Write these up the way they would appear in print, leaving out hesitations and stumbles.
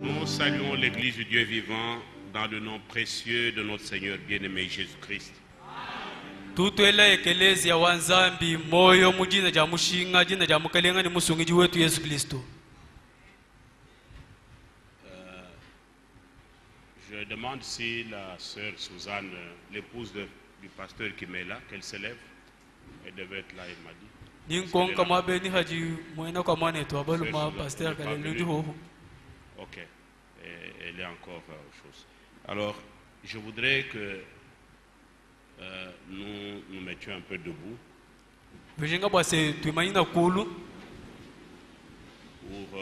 Nous saluons l'Église du Dieu vivant dans le nom précieux de notre Seigneur bien-aimé Jésus-Christ. Tutwela ekelezia wanzambi moyo mujina ja mushinga jina ja mukalenga ni musungiji wetu Yesu Kristo. Je demande si la sœur Suzanne, l'épouse du pasteur qui est là, qu'elle se lève. Elle devait être là, elle m'a dit. Ninkonka mabeni haji moina kwa mwana etu abaluma pasteur kaleludi ho. Ok, elle est encore autre chose. Alors, je voudrais que nous nous mettions un peu debout Vijinga bwase tuimanyina kulu pour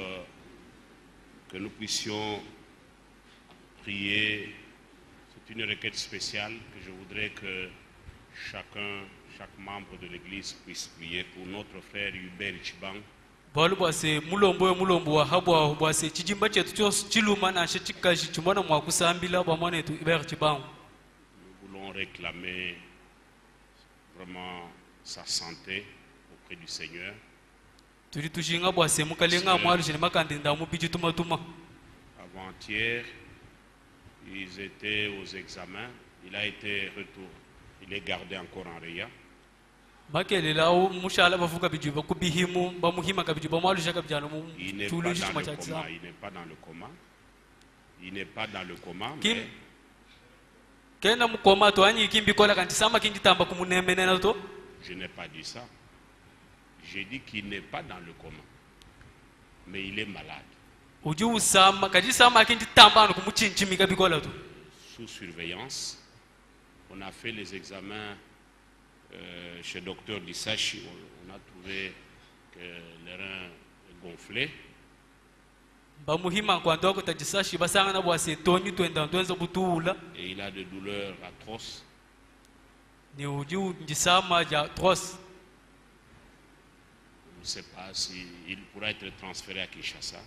que nous puissions prier. C'est une requête spéciale que je voudrais que chaque membre de l'Église puisse prier pour notre frère Hubert Chibang. balu bwase mulombo wa habwa bwase chijimba chetu chose chiluma na shechikaji chimona mwa kusambila bwa mwana etu Hubert Chibang. Nous voulons réclamer vraiment sa santé auprès du Seigneur. Turi tushinga bwase mukalenga mwalu jene makandinda mubiji tumatuma. Avant-hier, ils étaient aux examens. Il a été retourné. Il est gardé encore en Réa. Makelela mushala bavuka bijuba kubihimu bamuhima kabijuba mwalu shaka bijana mu Il n'est pas dans le coma. Il n'est pas dans le coma. Mais kena mukoma to anyi kimbi kola kanti sama kingi tamba kumunemenena to. Je n'ai pas dit ça. J'ai dit qu'il n'est pas dans le coma. Mais il est malade. Uji usama kaji sama kingi tamba no kumuchinchimika bikola to. Sous surveillance. On a fait les examens chez Dr Dissachi. On a trouvé que les reins gonflés. Bamuhima kwa ndoko tajisashi basanga na bwase toni twenda ndwenza butula. Et il a de douleurs atroces. Ni uji njisama ja atroce. Je ne sais pas s'il pourra être transféré à Kinshasa.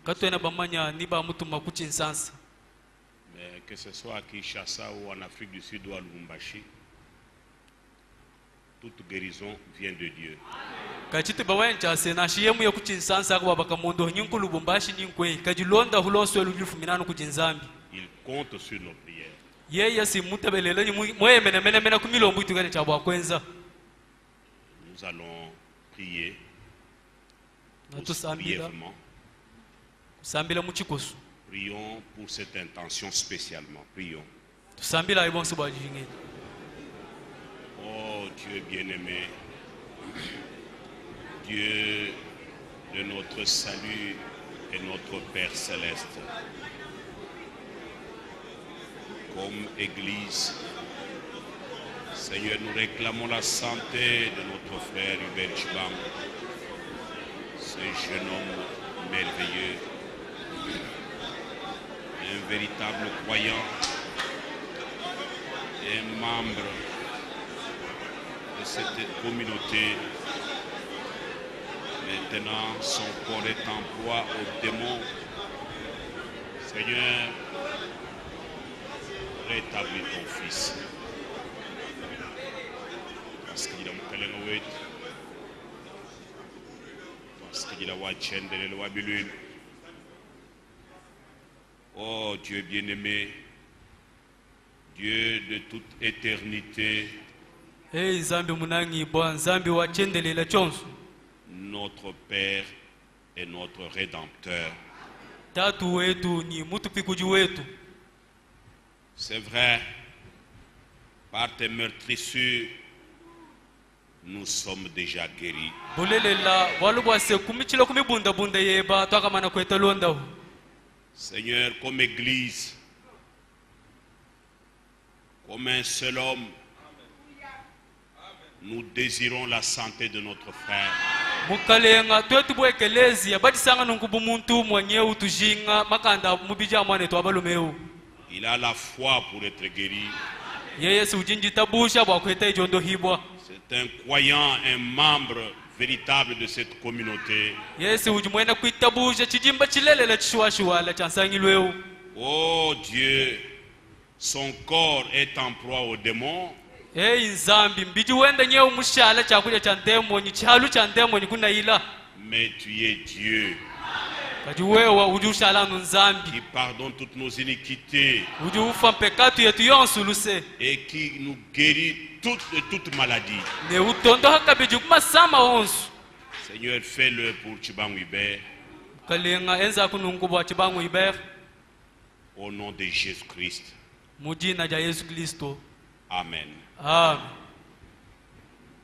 Katwena bamanya ni ba mutuma kuchinsansa. Mais que ce soit à Kinshasa ou en Afrique du Sud ou à Lubumbashi, toute guérison vient de Dieu. Kachiti bawencha sena shiyemu ya kuchinsansa kwa bakamondo nyinku Lubumbashi nyinkwe kajilonda huloswe lulifuminano kuchinzambi. Il compte sur nos prières. Yeye si mutabelele ni mena kumilombo itukane chabwa kwenza. Nous allons prier brièvement. Sambila muchikosu. Prions pour cette intention spécialement. Prions. Sambila ibonso bajinge. Oh Dieu bien-aimé, Dieu de notre salut et notre Père céleste, comme Église, Seigneur, nous réclamons la santé de notre frère Hubert Chibang, ce jeune homme merveilleux, un véritable croyant, un membre de cette communauté. Maintenant, son corps est en proie aux démons. Seigneur, rétablis ton fils. Parce qu'il a mon parce qu'il a watchen de l'éloi bilum. Oh Dieu bien-aimé, Dieu de toute éternité, hey zambi munangi bwa zambi wachendelela chonso. Notre Père et notre Rédempteur. Tatu wetu ni mutupikuji wetu. C'est vrai, par tes meurtrissures, nous sommes déjà guéris. Bulelela walubwase kumichilo kumibunda bunda yeba twakamana kweta londa. Seigneur, comme Église, comme un seul homme, nous désirons la santé de notre frère. Mukalenga twetu bwekelezi abadisanga nunkubu muntu mwenye utujinga makanda mubija mwane twabalumeu. Il a la foi pour être guéri. Yeye si ujinji tabusha bwa kweta ijondo hibwa. C'est un croyant, un membre véritable de cette communauté. Yeye si ujimwena kuitabusha chijimba chilelela chishwashwala chansangilweu. Oh Dieu, son corps est en proie aux démons. Hey nzambi mbiji wenda nyeo mushala chakuja cha ndemo ni chalu cha ndemo ni kuna ila. Mais tu es Dieu. kati wewe ujushala nzambi qui pardonne toutes nos iniquités ujufa mpekatu yetu yonse luse et qui nous guérit de toute maladie. ne utondoha kabiji kumasama onsu. Seigneur, fais-le pour Tchibangu Hubert. Kalenga enza kunungubwa Tchibangu Hubert. Au nom de Jésus-Christ. Mujina ja Yesu Kristo. Amen. Amen.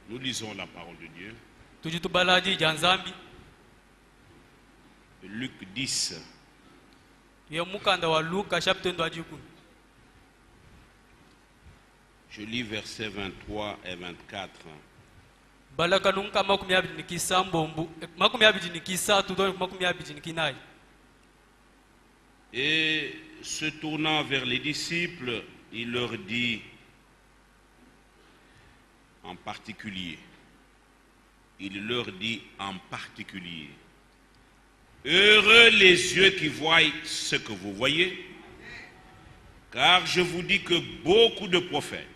Nous lisons la parole de Dieu. Tujitubalaji janzambi. Luc 10. Ye mukanda wa Luka chapitre 2. Je lis versets 23 et 24. Balaka nunka makumi abiri nikisa mbombu makumi abiri nikisa tudoni makumi abiri nikinai. Et se tournant vers les disciples, il leur dit en particulier, heureux les yeux qui voient ce que vous voyez, car je vous dis que beaucoup de prophètes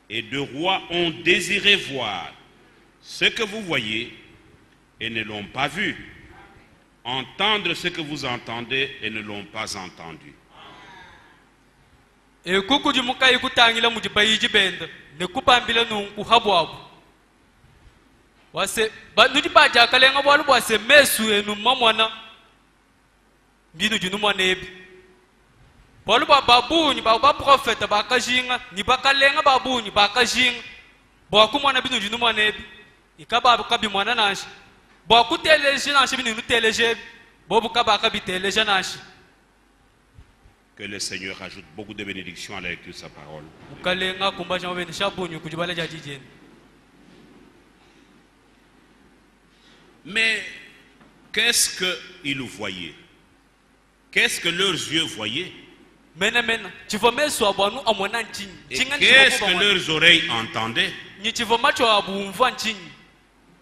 et de rois ont désiré voir ce que vous voyez et ne l'ont pas vu, entendre ce que vous entendez et ne l'ont pas entendu. E kuku jimuka ikutangila mujibayiji benda ne kupambila nunku habwabu wase banuji baja kalenga bwalu bwase mesu enu mamwana mbinu junu mwanebi bwalu babuni ba profeta bakajinga ni bakalenga babuni bakajinga bwakumwana binu junu mwanebi ikaba kabi mwana nashi bwakuteleje nashi binu teleje bobu kaba kabiteleje nashi. Que le Seigneur ajoute beaucoup de bénédictions à la lecture de sa parole. Mais qu'est-ce qu'ils voyaient? Qu'est-ce que leurs yeux voyaient? Et qu'est-ce que leurs oreilles entendaient?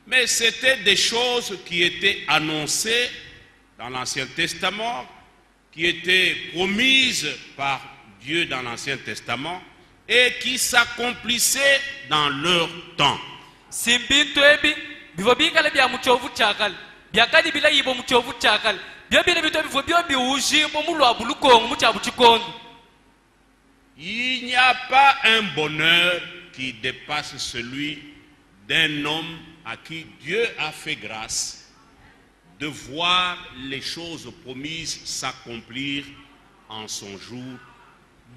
Mais c'était des choses qui étaient annoncées dans l'Ancien Testament, qui étaient promises par Dieu dans l'Ancien Testament et qui s'accomplissaient dans leur temps. Il n'y a pas un bonheur qui dépasse celui d'un homme à qui Dieu a fait grâce de voir les choses promises s'accomplir en son jour,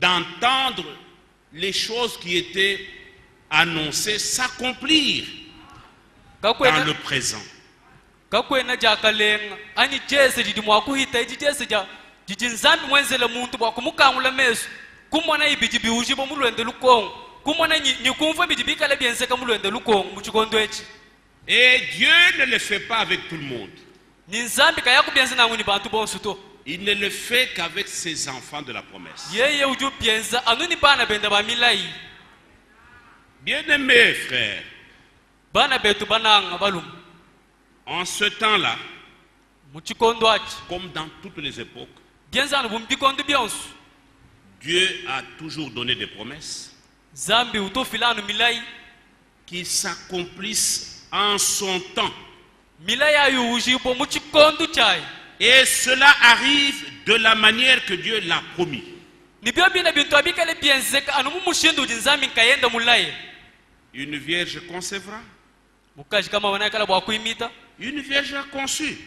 d'entendre les choses qui étaient annoncées s'accomplir dans le présent. Et Dieu ne le fait pas avec tout le monde. Il ne le fait qu'avec ses enfants de la promesse. Bien-aimés frères, en ce temps-là, comme dans toutes les époques, Dieu a toujours donné des promesses qui s'accomplissent en son temps. Et cela arrive de la manière que Dieu l'a promis. Une vierge concevra. Une vierge a conçu.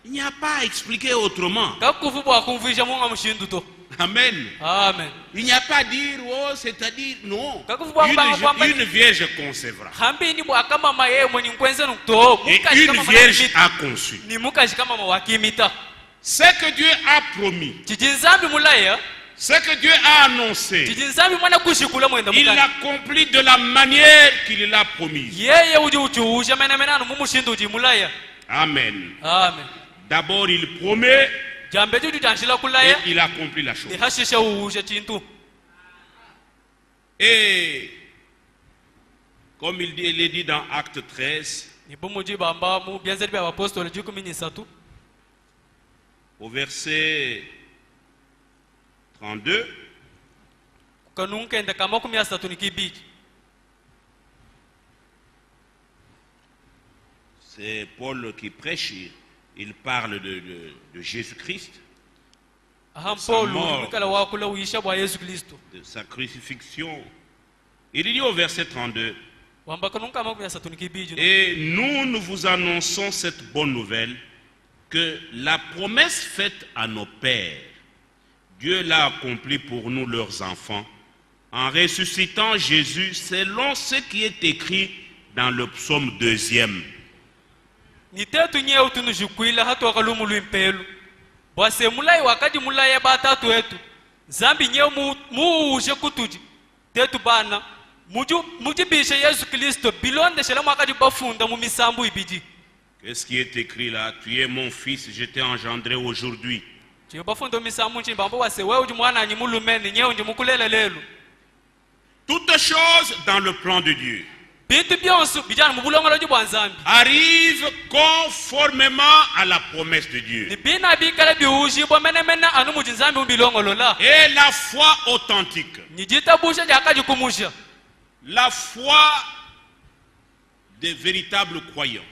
Il n'y a pas à expliquer autrement. Amen. Amen. Il n'y a pas à dire, oh, c'est-à-dire, non. Une vierge concevra. Et une vierge a conçu. Ce que Dieu a promis, ce que Dieu a annoncé, il l'accomplit de la manière qu'il l'a promis. Amen. Amen. D'abord, il promet et il accomplit la chose. Et comme il est dit dans Acte 13, au verset 32, c'est Paul qui prêche. il parle de Jésus-Christ, ahampolo mikala wakula uisha bwa Yesu Kristo de sa crucifixion. Il dit au verset 32, wambaka nunkama kumya tunikibiju et nous vous annonçons cette bonne nouvelle, que la promesse faite à nos pères, Dieu l'a accomplie pour nous, leurs enfants, en ressuscitant Jésus selon ce qui est écrit dans le psaume 2e. nitetu nyeu tunujukwila hatu wakalumulu impelu bwase mulai wakati mulai batatu wetu zambi nyeu muuje kutuji tetu bana mujibisha Yesu Kristo bilonde shela mwakati bafunda mu misambu ibiji. Qu'est-ce qui est écrit là? Tu es mon fils, je t'ai engendré aujourd'hui. Toutes choses dans le plan de Dieu arrivent conformément à la promesse de Dieu. Et la foi authentique, la foi des véritables croyants,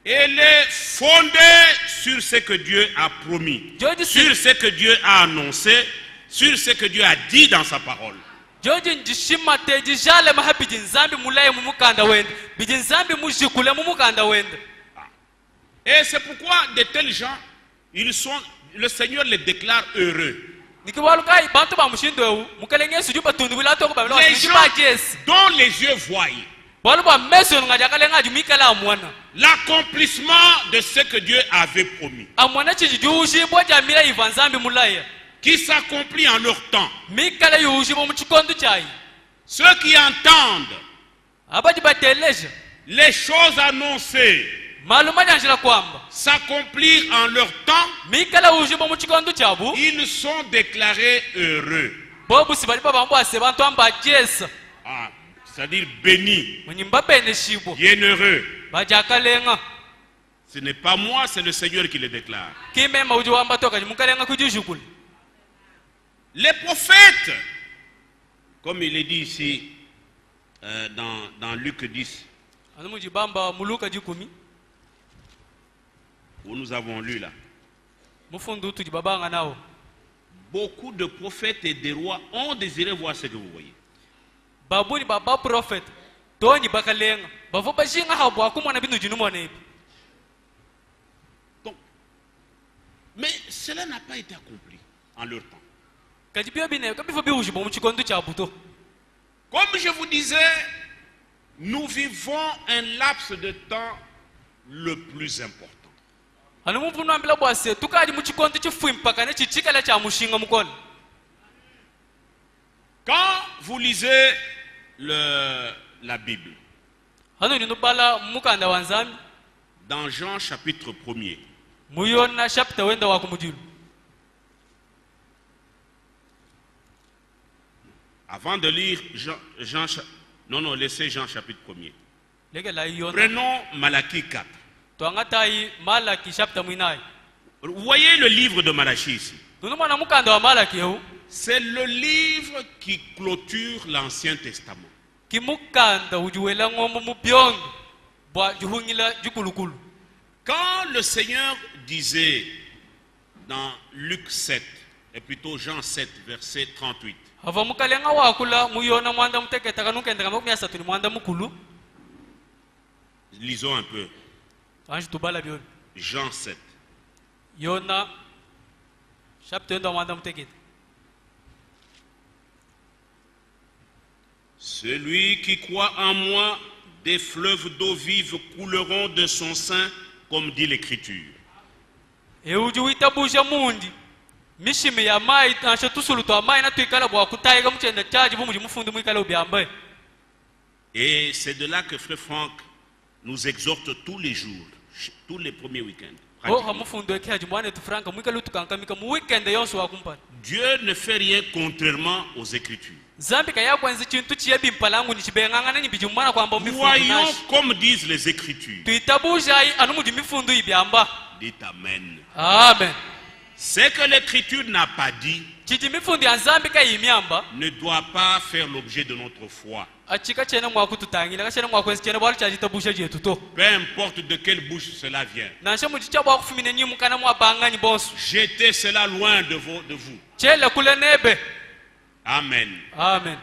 elle est fondée sur ce que Dieu a promis, sur ce que Dieu a annoncé, sur ce que Dieu a dit dans sa parole. Et c'est pourquoi de tels gens, le Seigneur les déclare heureux. Les gens dont les yeux voient l'accomplissement de ce que Dieu avait promis, qui s'accomplit en leur temps. Ceux qui entendent les choses annoncées s'accomplir en leur temps, ils sont déclarés heureux. C'est-à-dire bénis, bienheureux. Ce n'est pas moi, c'est le Seigneur qui le déclare. Les prophètes, comme il est dit ici dans Luc 10, où nous avons lu là, beaucoup de prophètes et de rois ont désiré voir ce que vous voyez. Donc, mais cela n'a pas été accompli en leur temps. Comme je vous disais, nous vivons un laps de temps le plus important. Quand vous lisez la Bible, dans Jean chapitre 1er, avant de lire laissez Jean chapitre 1er. Prenons Malachie 4. Vous voyez le livre de Malachie ici. C'est le livre qui clôture l'Ancien Testament. Quand le Seigneur disait dans Luc 7, et plutôt Jean 7, verset 38, lisons un peu. Jean 7. Celui qui croit en moi, des fleuves d'eau vive couleront de son sein, comme dit l'Écriture. Et c'est de là que Frère Franck nous exhorte tous les jours, tous les premiers week-ends. Dieu ne fait rien contrairement aux Écritures. Voyons comme disent les Écritures. Dites Amen. Amen. Ce que l'écriture n'a pas dit chiti mifundo ya nzambi kayimyamba ne doit pas faire l'objet de notre foi. achika chene mwakututangira kachene mwakwenzi chene bwali chachitabusha jetu to Peu importe de quelle bouche cela vient. nanshe muchicha bwakufumine nyimu kana mwabangani bonso Jetez cela loin de vous. chele kule nebe. Amen. Amen.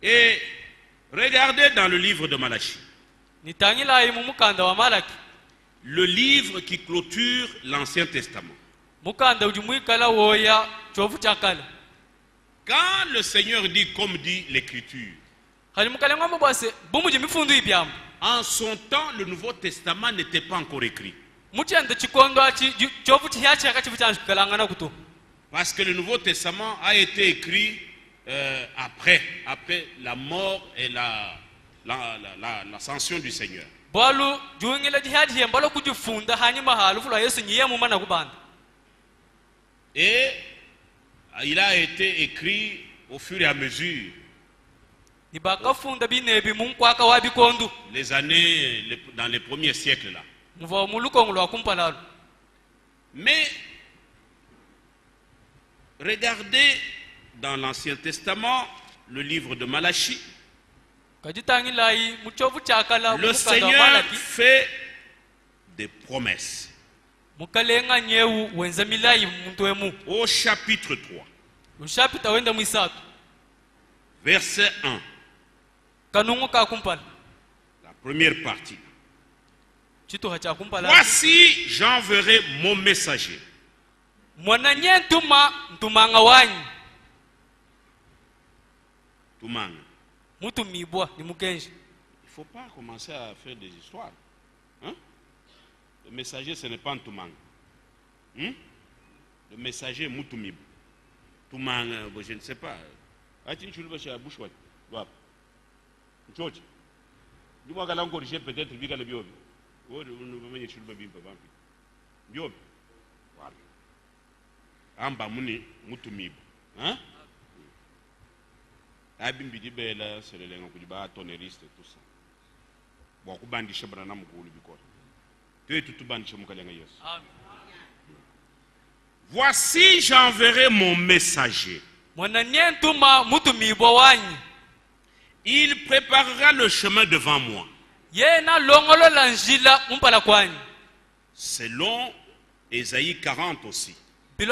Et regardez dans le livre de Malachie. Nitangila imu mukanda wa Malaki. Le livre qui clôture l'Ancien Testament. Mukanda ujumuikala woya chovu chakala. Quand le Seigneur dit comme dit l'Écriture, en son temps, le Nouveau Testament n'était pas encore écrit. Parce que le Nouveau Testament a été écrit après la mort et l'ascension du Seigneur. Et il a été écrit au fur et à mesure. Les années, dans les premiers siècles là. Mais regardez dans l'Ancien Testament, le livre de Malachie. Le Seigneur fait des promesses. Au chapitre 3, verset 1, la première partie. Voici, j'enverrai mon messager. Tumanga. Il ne faut pas commencer à faire des histoires. Hein? Le messager, ce n'est pas un Tumanga. Le messager, Mutumib. Tumanga, je ne sais pas. George, dis-moi qu'elle a encore peut-être vu qu'elle est bio. Voilà. Amba Muni, Mutumib. Hein? Abimbi Bella, c'est le langue du bas, tonneriste et tout ça. Bon, Kubandi Chabranam Koulibikor. Tu es tout bandi Chamukalayas. Voici, j'enverrai mon messager. Il préparera le chemin devant moi. Selon Ésaïe 40 aussi. Du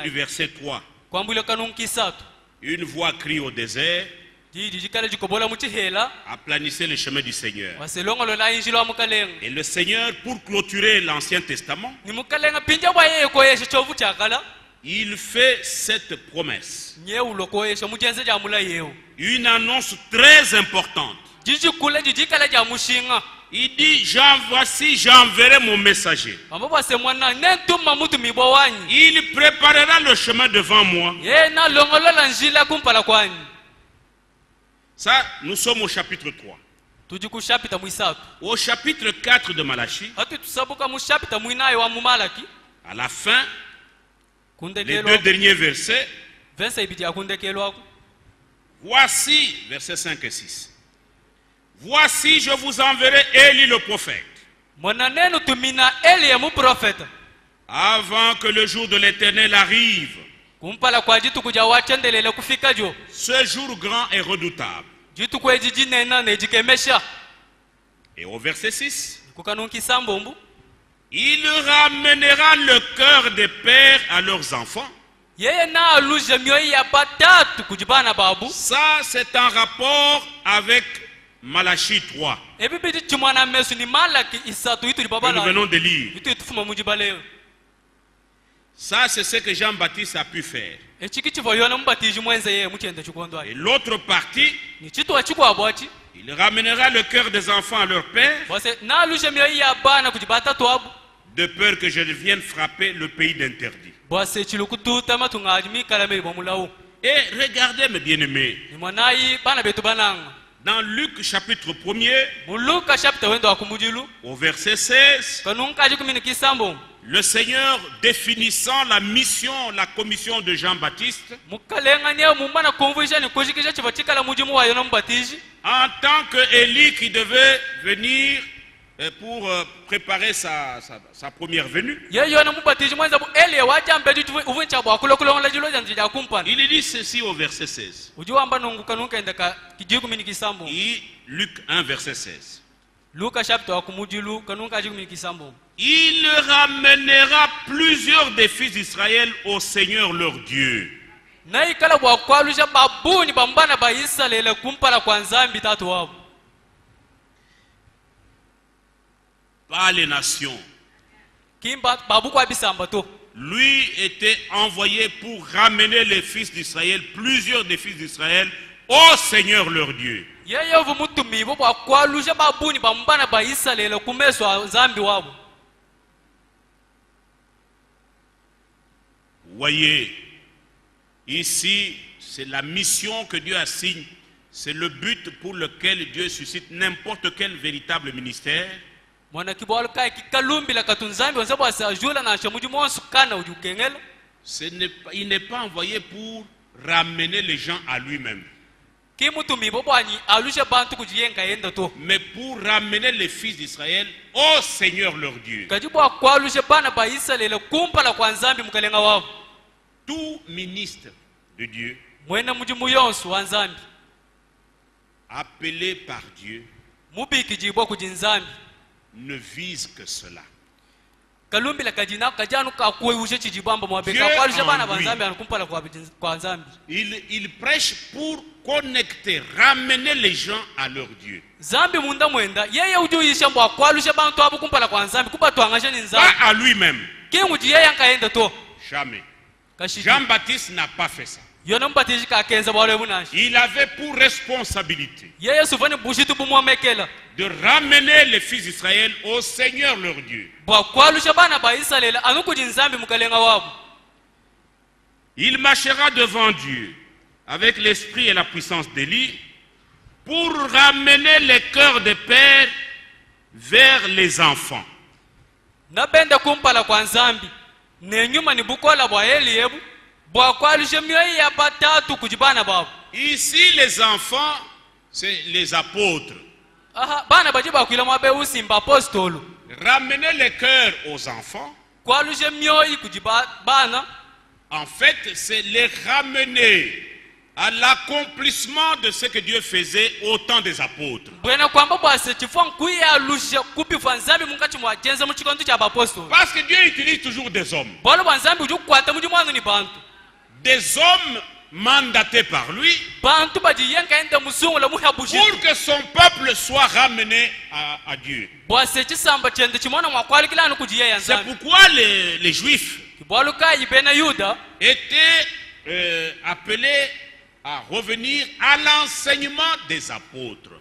verset 3. Une voix crie au désert. Aplanissez le chemin du Seigneur. Et le Seigneur, pour clôturer l'Ancien Testament, il fait cette promesse. Une annonce très importante. Il dit, voici, j'enverrai mon messager. Il préparera le chemin devant moi. Ça, nous sommes au chapitre 3. Au chapitre 4 de Malachie, à la fin, les deux derniers versets, voici, versets 5 et 6. Voici, je vous enverrai Élie le prophète. Avant que le jour de l'Éternel arrive. Ce jour grand et redoutable. Et au verset 6. Il ramènera le cœur des pères à leurs enfants. Ça, c'est un rapport avec Malachie 3. Que nous venons de lire. Ça, c'est ce que Jean-Baptiste a pu faire. Et l'autre partie, il ramènera le cœur des enfants à leur père, de peur que je ne vienne frapper le pays d'interdit. Et regardez mes bien-aimés, dans Luc chapitre 1er, au verset 16, le Seigneur définissant la mission, la commission de Jean-Baptiste, en tant qu'Élie qui devait venir pour préparer sa première venue. yeyona mubatiji mwenza bu Eliya wajambe uvuncha bwa kulokulonga jilo janji ja kumpana Il dit ceci au verset 16. ujuamba nunguka nunkaenda ka kijiku mini kisambo Luc 1, verset 16. Luka chapter wa kumujilu kanunka jiku mini kisambo. Il ramènera plusieurs des fils d'Israël au Seigneur leur Dieu. Na ikala bwa kwalusha babuni bambana ba Israeli kumpala kwa nzambi tatu wabo. Pas les nations. Kimba babu kwa bisamba to. Lui était envoyé pour ramener les fils d'Israël, plusieurs des fils d'Israël, au Seigneur leur Dieu. Yeye vu mutumi bo bwa kwalusha babuni bambana ba Israeli kumeswa nzambi wabo. Voyez, ici, c'est la mission que Dieu assigne. C'est le but pour lequel Dieu suscite n'importe quel véritable ministère. Il n'est pas envoyé pour ramener les gens à lui-même, mais pour ramener les fils d'Israël au Seigneur leur Dieu. Tout ministre de Dieu, appelé par Dieu, ne vise que cela. Il prêche pour connecter, ramener les gens à leur Dieu. Pas à lui-même. Jamais. Jean-Baptiste n'a pas fait ça. Il avait pour responsabilité de ramener les fils d'Israël au Seigneur leur Dieu. Il marchera devant Dieu avec l'esprit et la puissance d'Élie pour ramener les cœurs des pères vers les enfants. Ici les enfants, c'est les apôtres. Ramener les cœurs aux enfants, en fait, c'est les ramener à l'accomplissement de ce que Dieu faisait au temps des apôtres. Parce que Dieu utilise toujours des hommes. Des hommes mandatés par lui pour que son peuple soit ramené à Dieu. C'est pourquoi les Juifs étaient appelés à revenir à l'enseignement des apôtres.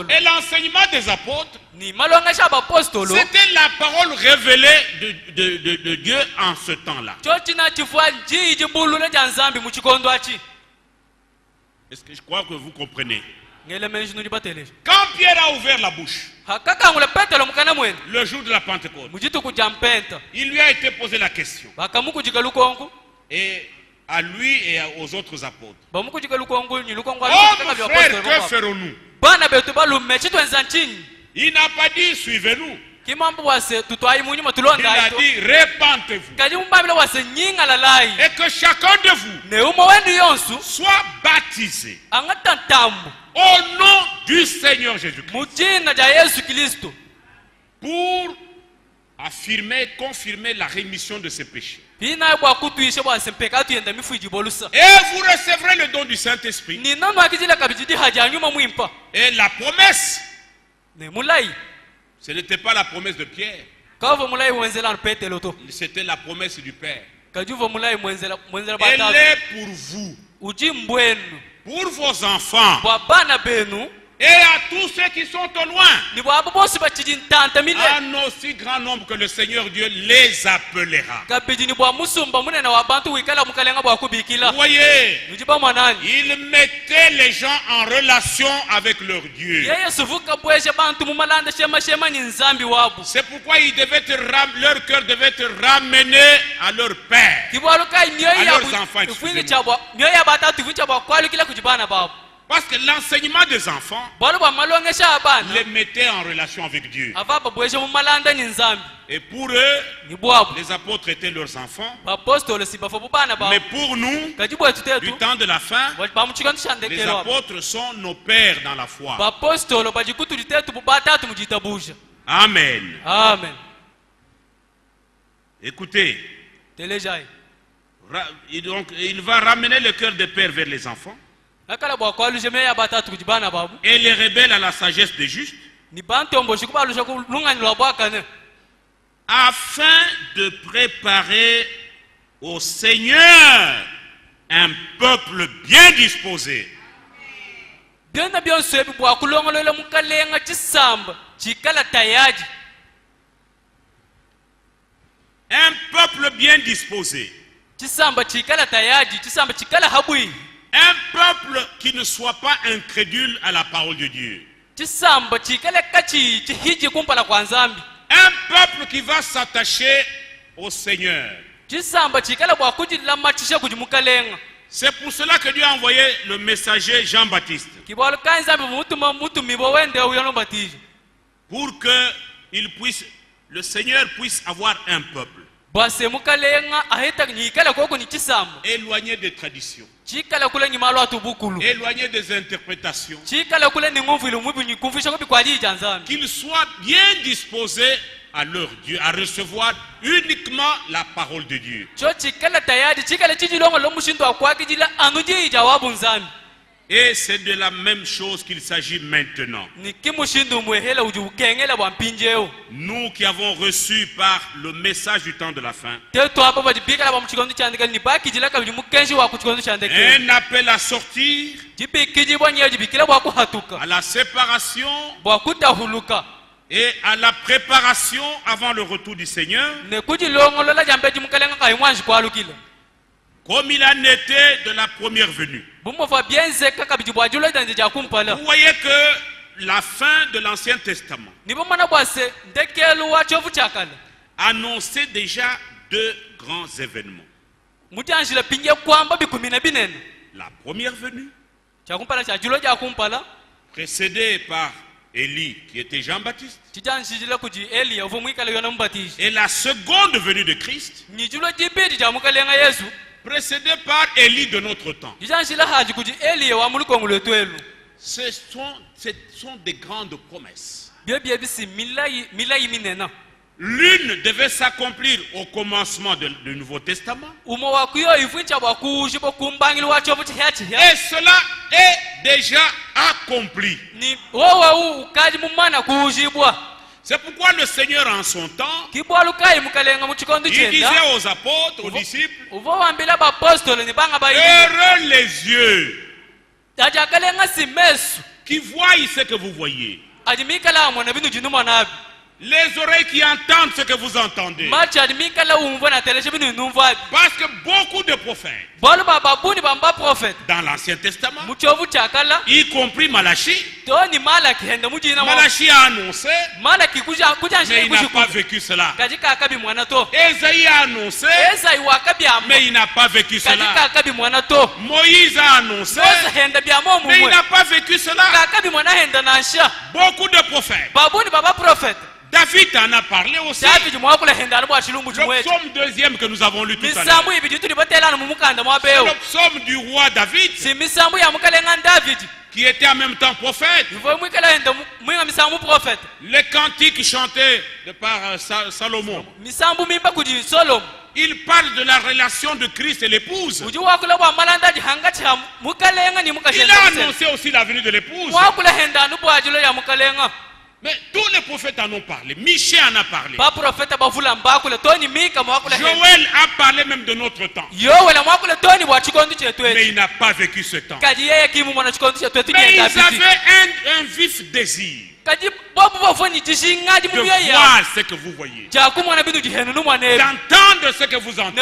Et l'enseignement des apôtres, c'était la parole révélée de Dieu en ce temps-là. Est-ce que je crois que vous comprenez? Quand Pierre a ouvert la bouche, le jour de la Pentecôte, il lui a été posé la question. Et à lui et aux autres apôtres. Oh mon frère, que ferons-nous? Il n'a pas dit suivez-nous. Il a dit répentez-vous. Et que chacun de vous soit baptisé au nom du Seigneur Jésus-Christ pour affirmer, confirmer la rémission de ses péchés. Et vous recevrez le don du Saint-Esprit. Et la promesse, ce n'était pas la promesse de Pierre, c'était la promesse du Père. Elle est pour vous, pour vos enfants, et à tous ceux qui sont au loin, en aussi grand nombre que le Seigneur Dieu les appellera. Vous voyez, il mettait les gens en relation avec leur Dieu. C'est pourquoi leur cœur devait être ramené à leur Père, à leurs enfants. Parce que l'enseignement des enfants bolo bamalongesha abana les mettait en relation avec Dieu. ava babweshe mumalanda ni nzambi Et pour eux, ni bwabo les apôtres étaient leurs enfants. bapostolo sibafo bubana ba Mais pour nous, kaji bwetu du tetu temps de la fin, bamuchikano les shandekelo apôtres sont nos pères dans la foi. bapostolo bajikutuli tetu bubatatu mujitabusha. Amen. Amen. Écoutez, Telejai donc, il va ramener le cœur des pères vers les enfants akala bwakwalu jemeya batatu kujibana babu et les rebelles à la sagesse des justes, ni bantombo shikubalusha kulunganilwa bwakane afin de préparer au Seigneur un peuple bien disposé. byonna byonso ebi bwakulongolola mukalenga chisamba chikala tayaji. Un peuple bien disposé. Chisamba chikala tayaji, chisamba chikala habui. Un peuple qui ne soit pas incrédule à la parole de Dieu. Chisamba chikala kachi chihiji kumpala kwa nzambi. Un peuple qui va s'attacher au Seigneur. Chisamba chikala bwakujila machisha kujimukalenga. C'est pour cela que Dieu a envoyé le messager Jean-Baptiste. Pour que le Seigneur puisse avoir un peuple éloigné des traditions, éloigné des interprétations, qu'il soit bien disposé à leur Dieu, à recevoir uniquement la parole de Dieu. Et c'est de la même chose qu'il s'agit maintenant. Nous qui avons reçu par le message du temps de la fin un appel à sortir, à la séparation et à la préparation avant le retour du Seigneur, comme il en était de la première venue. Vous voyez que la fin de l'Ancien Testament annonçait déjà deux grands événements. La première venue, précédée par Élie qui était Jean-Baptiste, et la seconde venue de Christ, précédée par Élie de notre temps. Ce sont des grandes promesses. L'une devait s'accomplir au commencement du Nouveau Testament. Et cela est déjà accompli. C'est pourquoi le Seigneur en son temps, il disait aux apôtres, aux disciples, heureux les yeux qui voient ce que vous voyez, les oreilles qui entendent ce que vous entendez. Parce que beaucoup de prophètes dans l'Ancien Testament, y compris Malachie, Malachie a annoncé, mais il n'a pas vécu cela. Ésaïe a annoncé, mais il n'a pas vécu cela. Moïse a annoncé, mais il n'a pas vécu cela. Beaucoup de prophètes. David en a parlé aussi. Le psaume deuxième que nous avons lu tout à l'heure, c'est le psaume du roi David, qui était en même temps prophète. Les cantiques chantés par Salomon, il parle de la relation de Christ et l'épouse. Il a annoncé aussi la venue de l'épouse. Mais tous les prophètes en ont parlé. Michée en a parlé. Joël a parlé même de notre temps. Mais il n'a pas vécu ce temps. Mais ils avaient un vif désir de voir ce que vous voyez, d'entendre ce que vous entendez.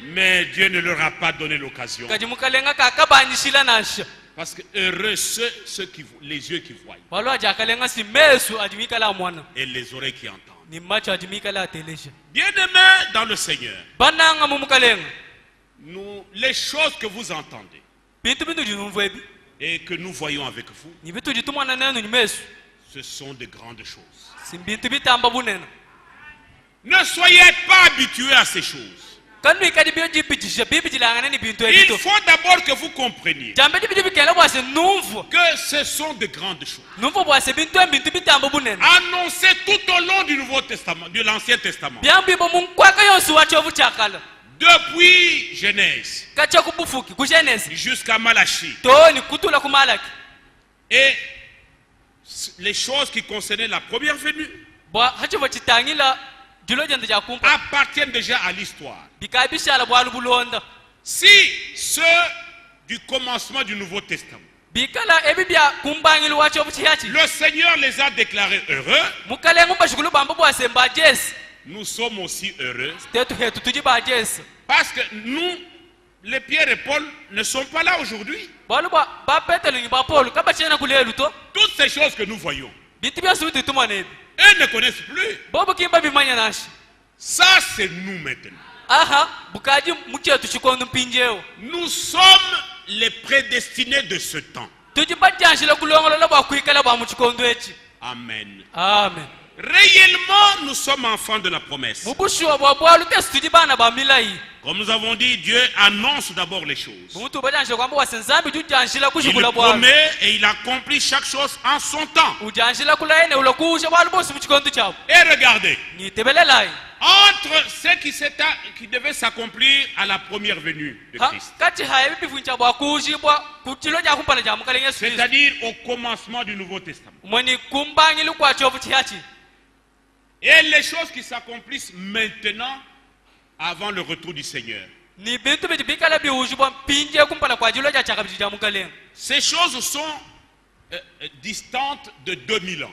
Mais Dieu ne leur a pas donné l'occasion. Parce que heureux ceux qui, les yeux qui voient et les oreilles qui entendent. Bien-aimés dans le Seigneur, les choses que vous entendez, bintu bintu jinumvu ebi et que nous voyons avec vous, ni bintu jitumwana nenu nimesu ce sont de grandes choses. simbintu bitamba bunena Ne soyez pas habitués à ces choses. kanu ikadi bio jipijisha bibi jilangana ni bintu Il ebito faut d'abord que vous compreniez jambe dibi bikela bwase numvu que ce sont de grandes choses. numvu bwase bintu bitamba bunena Annoncées tout au long du Nouveau Testament, de l'Ancien Testament. byambi bo munkwaka yonsi wachovu chakala Depuis Genèse kacha kubufuki ku Genesi jusqu'à Malachie. toni kutula ku Malaki Et les choses qui concernaient la première venue bwa hachivo chitangila dilo jende jakumpa appartiennent déjà à l'histoire. bikabishala bwalu bulonda Si ceux du commencement du Nouveau Testament, bikala ebibya kumbangilu wachovu chihachi le Seigneur les a déclarés heureux, mukalengu bashukulu bambo bwase mba Jesi nous sommes aussi heureux tetu hetu tuji ba Jesi parce que nous, les Pierre et Paul, ne sont pas là aujourd'hui. bwalu ba Petelo ni ba Paul kabachena kulelu to Toutes ces choses que nous voyons, bintu bya suti tumanebi eux ne connaissent plus. bobo kimba bimanya nashi Ça, c'est nous maintenant. aha bukaji muchetu chikondo mpinjeo Nous sommes les prédestinés de ce temps. tuji bajanshila kulongolola bwa kuikala bwa muchikondo echi Amen. amen Réellement, nous sommes enfants de la promesse. mubushuwa bwa bwalu tesu tuji bana ba milayi Comme nous avons dit, Dieu annonce d'abord les choses. muntu bajanshila kwamba wasenzabi tujanshila Il kushukula bwalu promet et il accomplit chaque chose en son temps. ujanshila kulaene ulokusha bwalu bosi muchikondo chabo Et regardez, nitebelelayi entre ce qui devait s'accomplir à la première venue de Christ, kati haya bibifuncha bwa kushibwa kuchilo ja kumpala ja mukalenga Yesu Kristo c'est-à-dire au commencement du Nouveau Testament. mwani kumbangilu kwa chovu chihachi Et les choses qui s'accomplissent maintenant avant le retour du Seigneur. ni bintu biti bikala biujibwa mpinje kumpala kwa jilo ja chakabiji ja mukalenga Ces choses sont distantes de 2000 ans.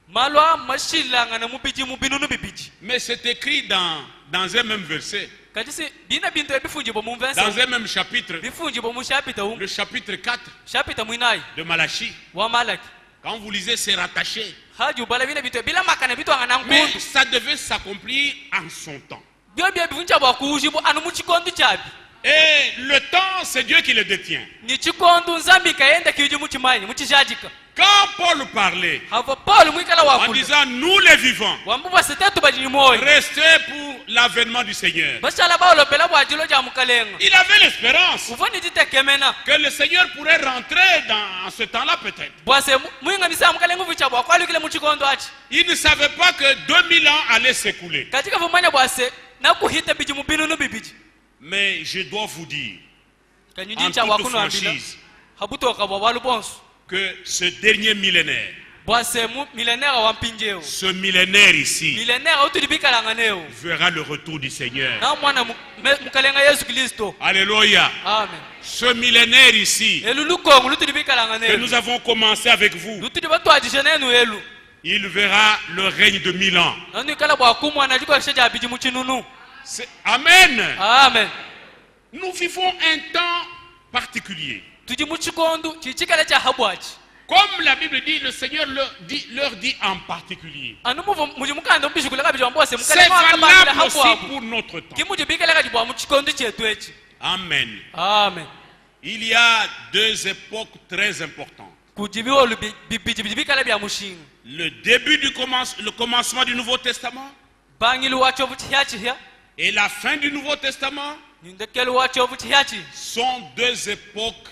malwa mashilanga na mubiji mubinunu bibiji Mais c'est écrit dans un même verset, kati bina bintu ebifunjibwa mu dans verse un même chapitre, bifunjibwa mu chapita le chapitre 4 chapita mwinayi de Malachie. wa Malaki Quand vous lisez, c'est rattaché. haji ubala bina bintu bila makana bitu angana Mais nkundu ça devait s'accomplir en son temps. byo bya bifunja bwa kuujibwa anu mu chikondo chabi Et le temps, c'est Dieu qui le détient. ni chikondo nzambi kaenda kiji mu chimanyi mu chijajika Quand Paul parlait hava Paul mwikala en wakulu disant nous les vivants, wambuba setetu bali moyo restez pour l'avènement du Seigneur, bashala bawlo pela bwa jilo ja mukalenga il avait l'espérance ufani jitekemena que le Seigneur pourrait rentrer dans ce temps-là peut-être. bwase mwingamisa mukalenga vicha bwa kwalukile mu chikondo achi Il ne savait pas que 2000 ans allaient s'écouler. katika vumanya bwase nakuhita biji mubinunu bibiji Mais je dois vous dire, en kanyujincha toute wakuno ambila franchise, habutoka bwa balu bonso que ce dernier millénaire, bwase mu millennaire wa mpinjeo ce millénaire ici, millennaire utuli bikalanga neo verra le retour du Seigneur. na mwana mukalenga Yesu Kristo Alléluia. amen Ce millénaire ici, elu lukongo lutuli bikalanga que neo nous avons commencé avec vous, lutuli batwajishe nenu elu il verra le règne de 1000 ans. nanu ikala bwa kumwana jiko sheja biji mu chinunu Amen. amen Nous vivons un temps particulier. tuji mu chikondo chichikala cha habwachi Comme la Bible dit, le Seigneur leur dit en particulier. anu muvo muji mukando mbishukula kabiji wambose C'est mukalenga wakabambila valable aussi habwabu pour notre temps. kimuji bikala kaji bwa mu chikondo chetu echi Amen. amen Il y a deux époques très importantes. kujibiwa bibiji bikala bya mushinga Le début le commencement du Nouveau Testament bangili wachovu chihachi et la fin du Nouveau Testament nindekelu wachovu chihachi sont deux époques,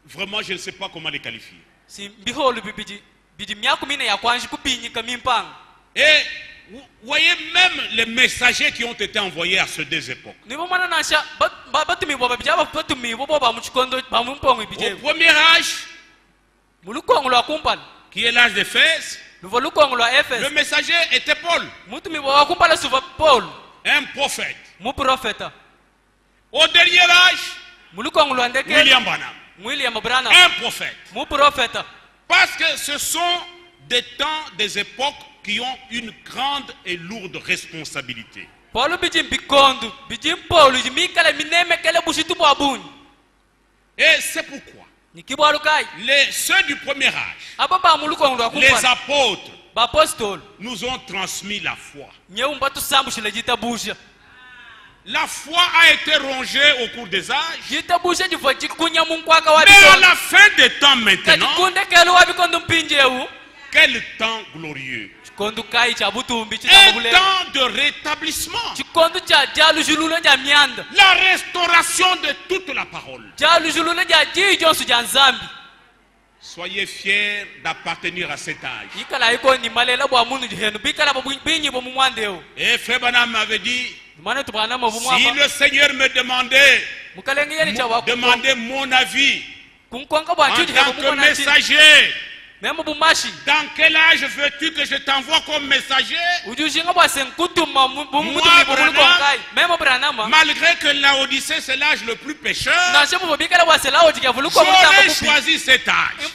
vraiment je ne sais pas comment les qualifier. si mbiholu biji miaku mine ya kwanji kupinyika mimpanga Et vous voyez même les messagers qui ont été envoyés à ces deux époques. nibo mwana nasha batumibwa babijaba batumibwa bo ba mu chikondo ba mu mpongo Au ibije premier âge, mu lukongo lwa kumpala qui est l'âge d'Éphèse, luvo lukongo lwa le Efes messager était Paul, mutumibwa wa kumpala suva Paul un prophète. mu profeta Au dernier âge, mu lukongo lwa ndeke William Branham, William Branham un prophète. mu profeta Parce que ce sont des temps, des époques qui ont une grande et lourde responsabilité. Paul biji mbikondo biji Paul jimikala mineme kele bushitu bwa bunyi Et c'est pourquoi nikibwalukai ceux du premier âge, aba ba mu lukongo lwa les kumpala apôtres, ba apostol nous ont transmis la foi. nyeumba tusambushile jitabusha La foi a été rongée au cours des âges. Mais à la la fin des temps maintenant, quel temps glorieux. Un temps de rétablissement. La restauration de toute la parole. Soyez fiers d'appartenir à cet âge. Et Frère Branham m'avait dit, si le Seigneur me demandait mon avis en tant que messager, dans quel âge veux-tu que je t'envoie comme messager? Malgré que l'Odyssée c'est l'âge le plus pécheur, j'aurais choisi cet âge.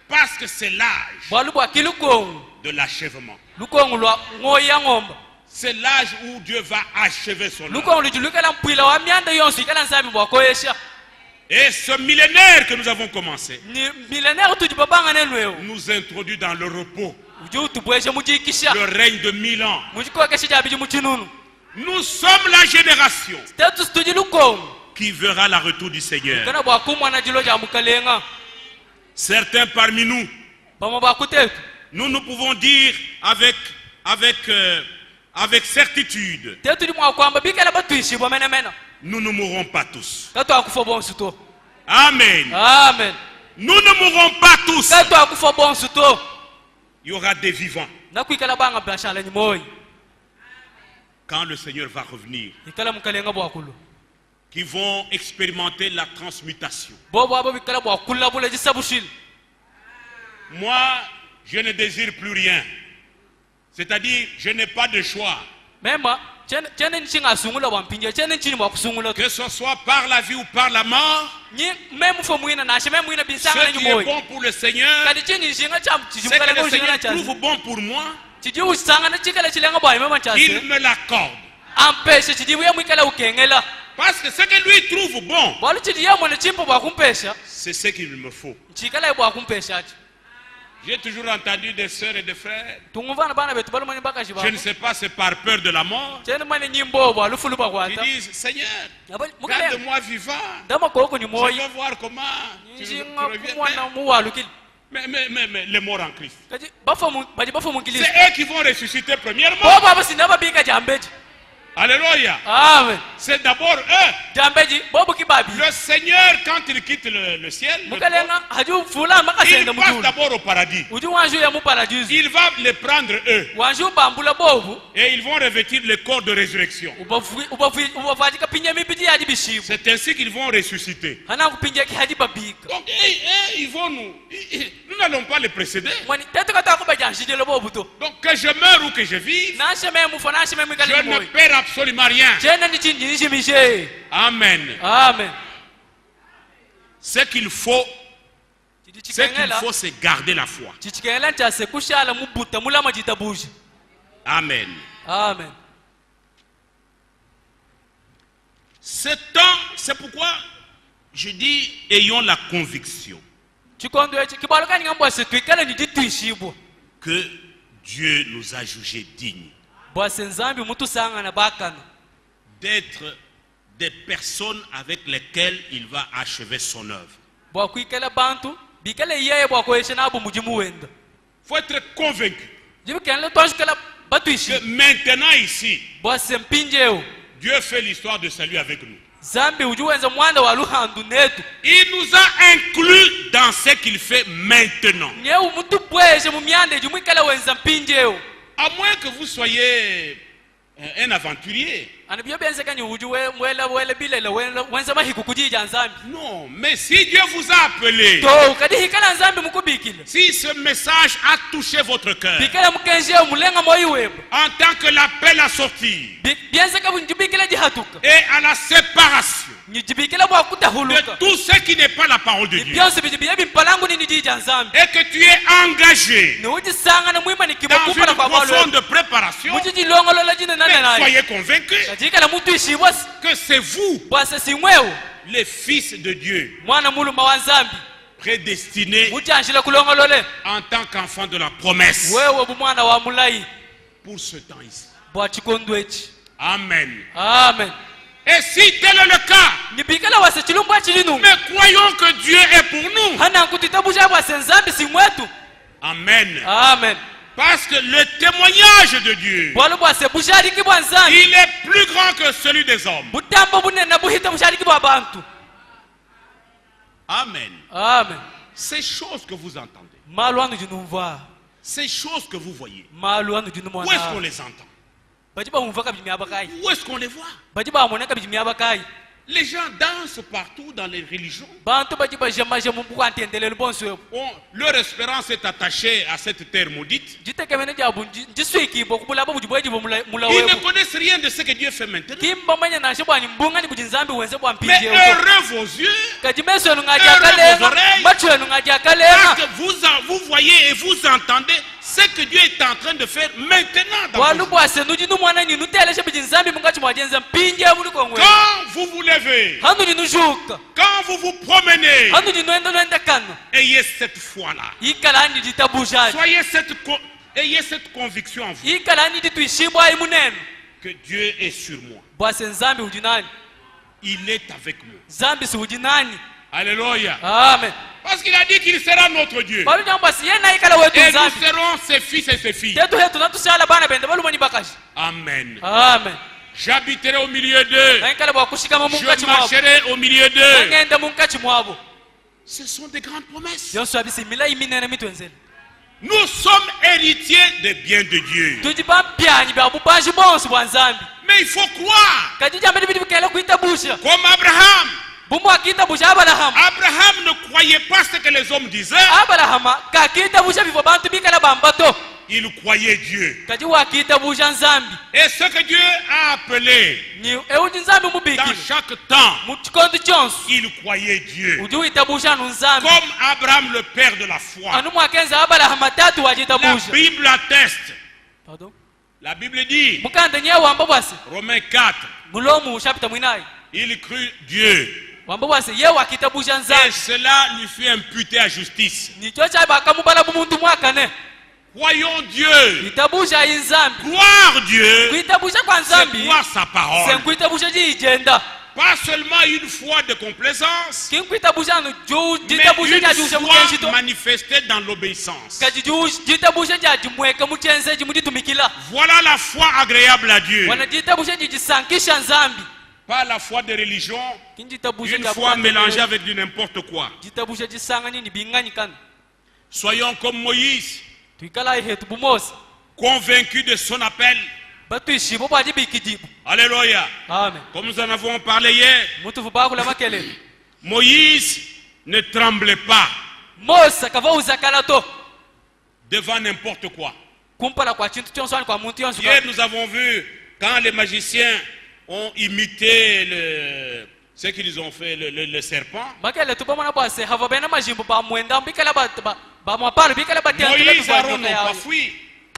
Parce que c'est l'âge de l'achèvement. C'est l'âge où Dieu va achever son œuvre. Et ce millénaire que nous avons commencé nous introduit dans le repos, le règne de 1000 ans. Nous sommes la génération qui verra le retour du Seigneur. Certains parmi nous, nous pouvons dire avec certitude, nous ne mourrons pas tous. Amen. Amen. Nous ne mourrons pas tous. Il y aura des vivants. Quand le Seigneur va revenir, qui vont expérimenter la transmutation. Moi, je ne désire plus rien. C'est-à-dire, je n'ai pas de choix. Que ce soit par la vie ou par la mort, ce qui est bon pour le Seigneur, c'est que le Seigneur trouve bon pour moi, il me l'accorde. Parce que ce que lui trouve bon, c'est ce qu'il me faut. J'ai toujours entendu des sœurs et des frères. Je ne sais pas, c'est par peur de la mort. Ils disent, Seigneur, garde-moi vivant. Je veux voir comment tu reviens. Mais les morts en Christ, c'est eux qui vont ressusciter premièrement. Alléluia. Amen. C'est d'abord eux. Le Seigneur, quand il quitte le ciel, il passe d'abord au paradis. Il va les prendre eux. Et ils vont revêtir le corps de résurrection. C'est ainsi qu'ils vont ressusciter. Donc ils vont nous n'allons pas les précéder. Donc que je meure ou que je vive, je ne perds absolument rien. Amen. Amen. Ce qu'il faut, c'est garder la foi. Amen. Amen. Ce temps, c'est pourquoi je dis ayons la conviction que Dieu nous a jugés dignes d'être des personnes avec lesquelles il va achever son œuvre. Il faut être convaincu que maintenant ici, Dieu fait l'histoire de salut avec nous. Il nous a inclus dans ce qu'il fait maintenant. À moins que vous soyez un aventurier. Non, mais si Dieu vous a appelé, si ce message a touché votre cœur, en tant que l'appel à sortir et à la séparation de tout ce qui n'est pas la parole de Dieu, et que tu es engagé dans une profonde préparation, soyez convaincus que c'est vous, les fils de Dieu, prédestinés en tant qu'enfants de la promesse pour ce temps ici. Amen. Amen. Et si tel est le cas, Nibikala wase chilumbu achilinu. mais croyons que Dieu est pour nous. Hana nkutitabuja wase nzambi si mwetu. Amen. Amen. Parce que le témoignage de Dieu, Bwalu bwase bushariki bwa nzambi. il est plus grand que celui des hommes. Butambo bunene buhita bushariki bwa bantu. Amen. Amen. Ces choses que vous entendez, Maluanu junumva. ces choses que vous voyez, Maluanu où est-ce junumona. qu'on les entend? Bajiba umva kabijimi abakai. Où est-ce qu'on les voit? Bajiba amona kabijimi abakai. Les gens dansent partout dans les religions. Bantu bajiba jamaje mumbuku antendelele bonso. Leur espérance est attachée à cette terre maudite. Jitekemene jabu jiswiki bokubula babu jibweji Ils mulawe. ne connaissent rien de ce que Dieu fait maintenant. Kimba manya na shebwa ni mbunga ni kujinzambi wenze bwa Mais mpije. heureux vos yeux, Kajimeso Heureux ngajakale. vos oreilles. Macho ngajakale. parce que vous voyez et vous entendez ce que Dieu est en train de faire maintenant dans vos Walu vies. bwase nuji numwana ni nutele shebijinzambi mungachi mwajenza mpinje muri kongwe. Quand vous vous levez, Hanu ni nujuka. quand vous vous promenez, Hanu ni noenda kano. ayez cette foi-là. Ikalani jitabushaji. Ayez cette conviction en vous Ikalani jituishibwa imunene. que Dieu est sur moi. Bwase nzambi ujinani. Il est avec moi. Zambi si ujinani. Alléluia. Amen. Parce qu'il a dit qu'il sera notre Dieu. Balu nyambasi yena ikala wetu Et nous nzambi. serons ses fils et ses filles. Tetu hetu natushala bana bende balu mani bakashi. Amen. Amen. J'habiterai au milieu d'eux. Naikala bwa kushikama munkachi Je mwabo. marcherai au milieu d'eux. Ngenda munkachi mwabo. Ce sont des grandes promesses. Yonso abisi mila iminene mitwenzele. Nous sommes héritiers des biens de Dieu. Tujiba byanyi bya bubanji bonse bwa nzambi. Mais il faut croire. Kajija mbele bikela kuita busha. Comme Abraham. Bumu akita busha Abraham. Abraham ne croyait pas ce que les hommes disaient. Abraham kakita busha bifo bantu bikala bambato. Il croyait Dieu. Kaji wakita busha nzambi. Et ce que Dieu a appelé Ni euji nzambi mubiki. dans chaque temps, Muchikondi chonsu. il croyait Dieu. Ujuita busha nzambi. Comme Abraham, le père de la foi. Anu mwakenza Abraham tatu wajita La busha. Bible atteste. Pardon? La Bible dit, Mukanda nyewe wamba bwase. Romains 4, Mulomu chapter mwinai. il crut Dieu. Wamba bwase yewe akita busha Et nzambi. cela lui fut imputé à justice. Nicho cha bakamubala bumuntu mwakane. Croyons Dieu. Itabusha inzambi. Croire Dieu, Kuitabusha kwa c'est nzambi. croire sa parole. Senkuitabusha jijenda. Pas seulement une foi de complaisance, Kinkuitabusha no juu mais jitabusha une jajusha mukenshito. foi manifestée dans l'obéissance. Kajiju jitabusha jajumweka mukenze jimuditumikila. Voilà la foi agréable à Dieu. Wana jitabusha jijisankisha nzambi. Pas la foi de religion, Kinjitabusha une foi mélangée avec du n'importe quoi. jitabusha jisanga nini binganyikana. Soyons comme Moïse, Tuikala hetu bumosi. convaincus de son appel. Batuishibo bajibikijibu. Alléluia. Amen. Comme nous en avons parlé hier, Mutu vubakula makelele. Moïse ne tremblait pas Mose kava uzakalato. devant n'importe quoi. Kumpala kwa chintu chonswani kwa muntu yonsu. Hier, nous avons vu quand les magiciens ont imité ce qu'ils ont fait, le serpent. Makele tubamana bwase hava bena majimbo ba mwenda mbikala ba mwapalo bikala ba tiantula Moïse et Aaron n'ont pas tufa. fui.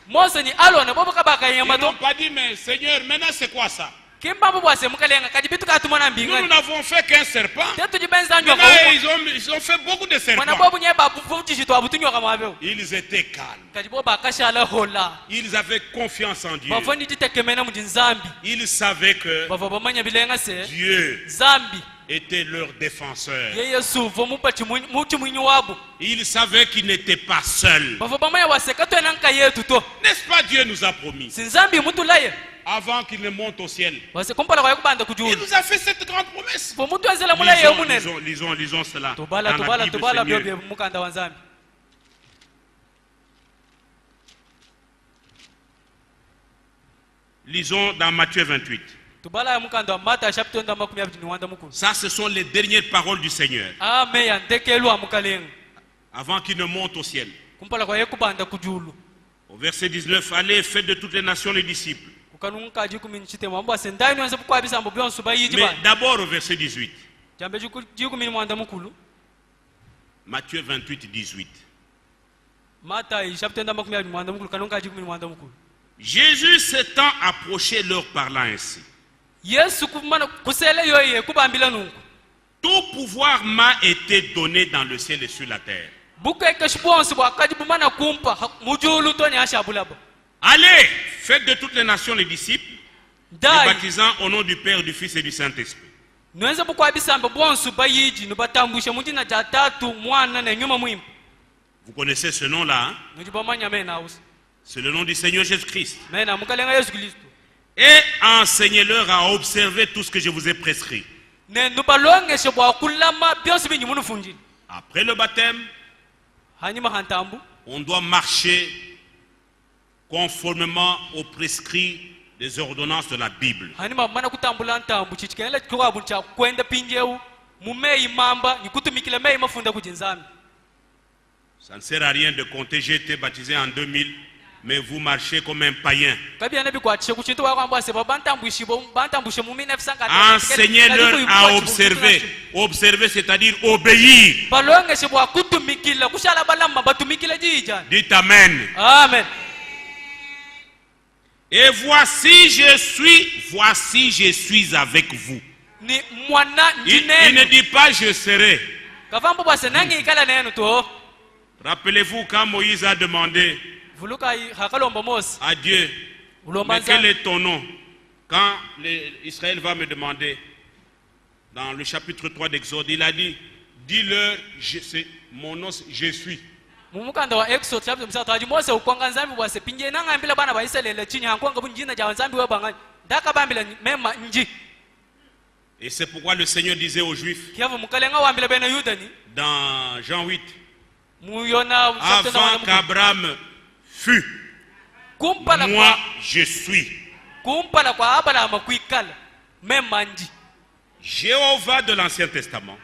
Mose ni alone bobo kabaka Ils yamba n'ont to. pas dit, mais Seigneur, maintenant c'est quoi ça? Kimba bwase mukalenga kajibitu katumana Nous mbingani. n'avons fait qu'un serpent. Tetu jibenza nyo Maintenant, kwa. ils ont fait beaucoup de Mwana serpents. bobu nyeba bufuji jitwa butunyo kama abeo. Ils étaient calmes. Kajibo bakasha la hola. Ils avaient confiance en Dieu. Bafoni jitekemena mujinzambi. Ils savaient que Bava bamanya bilenga se. Dieu Zambi. était leur défenseur. Yeye suvo mupachi muchi mwinyu wabu. Ils savaient qu'ils n'étaient pas seuls. Bava bamanya wasekato enanka yetu to. N'est-ce pas Dieu nous a promis, Sinzambi mutu laye. avant qu'il ne monte au ciel? Wase kumpala kwa kubanda Il kujuru. nous a fait cette grande promesse. Fo mutu azela mulaye munene. Lisons cela. Tubala Dans la tubala Bible, tubala c'est mieux. byo mukanda wanzambi. Lisons dans Matthieu 28. Tubala mukanda mata chapter ndamba 12 mukuru. Ça, ce sont les dernières paroles du Seigneur Ame ya ndekelu amukalenga. avant qu'il ne monte au ciel. Kumpala kwa kubanda kujulu. Au verset 19, allez, faites de toutes les nations les disciples. Kukanunka jikumi nchite mwamba sendai nwanze kwa bisa mbo byonsu bayiji Mais ba. d'abord au verset 18. Jambe jikumi mwanda mukulu. Matthieu 28, 18. Mata chapter ndamba 12 mwanda mukulu kanunka jikumi mwanda mukulu. Jésus s'étant approché leur parlant ainsi. Yesu kumana kusele yoye kubambila nungu. Tout pouvoir m'a été donné dans le ciel et sur la terre. Buke keshbonsi bwa kajibu mana kumpa mujulu to ni ashabulabo. Allez, faites de toutes les nations les disciples, les dai baptisant au nom du Père, du Fils et du Saint-Esprit. niweze bukwa bisambe bonsu bayiji nubatambushe mujina ja tatu mwana na nyuma mwimba Vous connaissez ce nom-là, hein? nujibamanya mena usi C'est le nom du Seigneur Jésus-Christ. mena mukalenga Yesu Kristo Et enseignez-leur à observer tout ce que je vous ai prescrit. ne nubalongeshe bwa kulama byose binyi munufunjini Après le baptême, hanyuma hantambu on doit marcher conformément aux prescrits des ordonnances de la Bible. hanyuma mana kutambula ntambu chichikenela chikwabu cha kwenda pinjeu mumeyi mamba nikutumikila meyi mafunda kujinzami. Ça ne sert à rien de compter, j'ai été baptisé en 2000, mais vous marchez comme un païen. Enseignez-leur à observer. Observer, c'est-à-dire obéir. Dites Amen. Amen. Et voici je suis avec vous. Il ne dit pas je serai. Rappelez-vous quand Moïse a demandé à Dieu, mais quel est ton nom? Quand Israël va me demander, dans le chapitre 3 d'Exode, il a dit, dis-leur, mon nom, je suis. Mumukanda wa Exodus chapter msataji Mose ukwanga nzambi bwase pinje nangambila bana ba Israel chini hankwanga bunjina ja nzambi wa banga daka bambila mema nji. Et c'est pourquoi le Seigneur disait aux Juifs dans Jean 8, avant qu'Abraham fût, moi je suis. Jéhovah de l'Ancien Testament,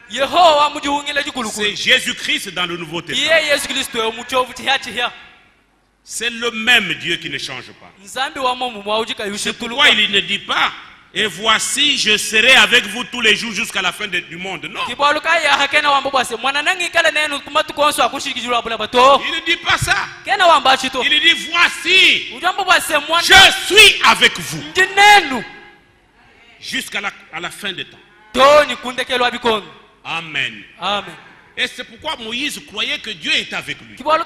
c'est Jésus-Christ dans le Nouveau Testament. C'est le même Dieu qui ne change pas. C'est pourquoi il ne dit pas, et voici je serai avec vous tous les jours jusqu'à la fin du monde. Non. Il ne dit pas ça. Il dit voici je suis avec vous jusqu'à la fin des temps. Amen. Amen. Et c'est pourquoi Moïse croyait que Dieu était avec lui. Parce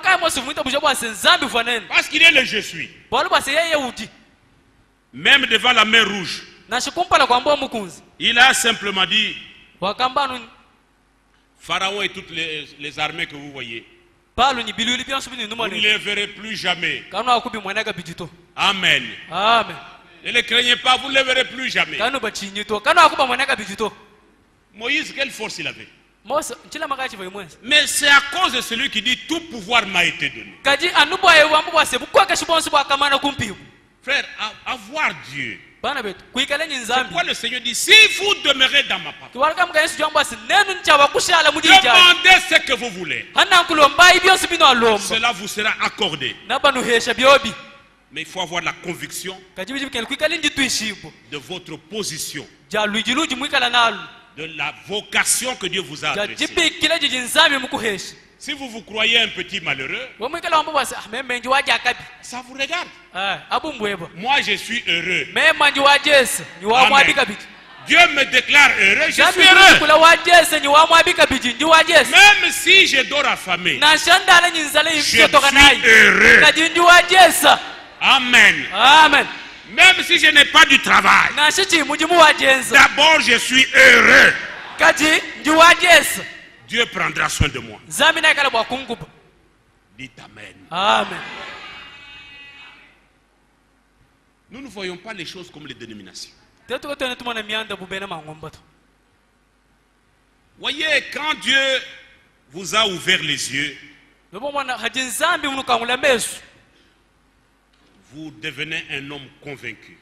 qu'il est le je suis. Même devant la mer Rouge, il a simplement dit, Pharaon et toutes les armées que vous voyez, vous ne les verrez plus jamais. Amen. Amen. Ne les craignez pas, vous ne les verrez plus jamais. Moïse, quelle force il avait? Mais c'est à cause de celui qui dit tout pouvoir m'a été donné. Frère, avoir Dieu. Pourquoi le Seigneur dit si vous demeurez dans ma parole, demandez ce que vous voulez, cela vous sera accordé. Mais il faut avoir la conviction de votre position, de la vocation que Dieu vous a adressée. Si vous vous croyez un petit malheureux, ça vous regarde. Moi je suis heureux. Amen. Dieu me déclare heureux, je suis heureux. Même si je dors affamé, je suis heureux. Amen. Amen. Même si je n'ai pas du travail, d'abord je suis heureux. Dieu prendra soin de moi. Dites Amen. Amen. Nous ne voyons pas les choses comme les dénominations. Voyez, quand Dieu vous a ouvert les yeux, vous devenez un homme convaincu.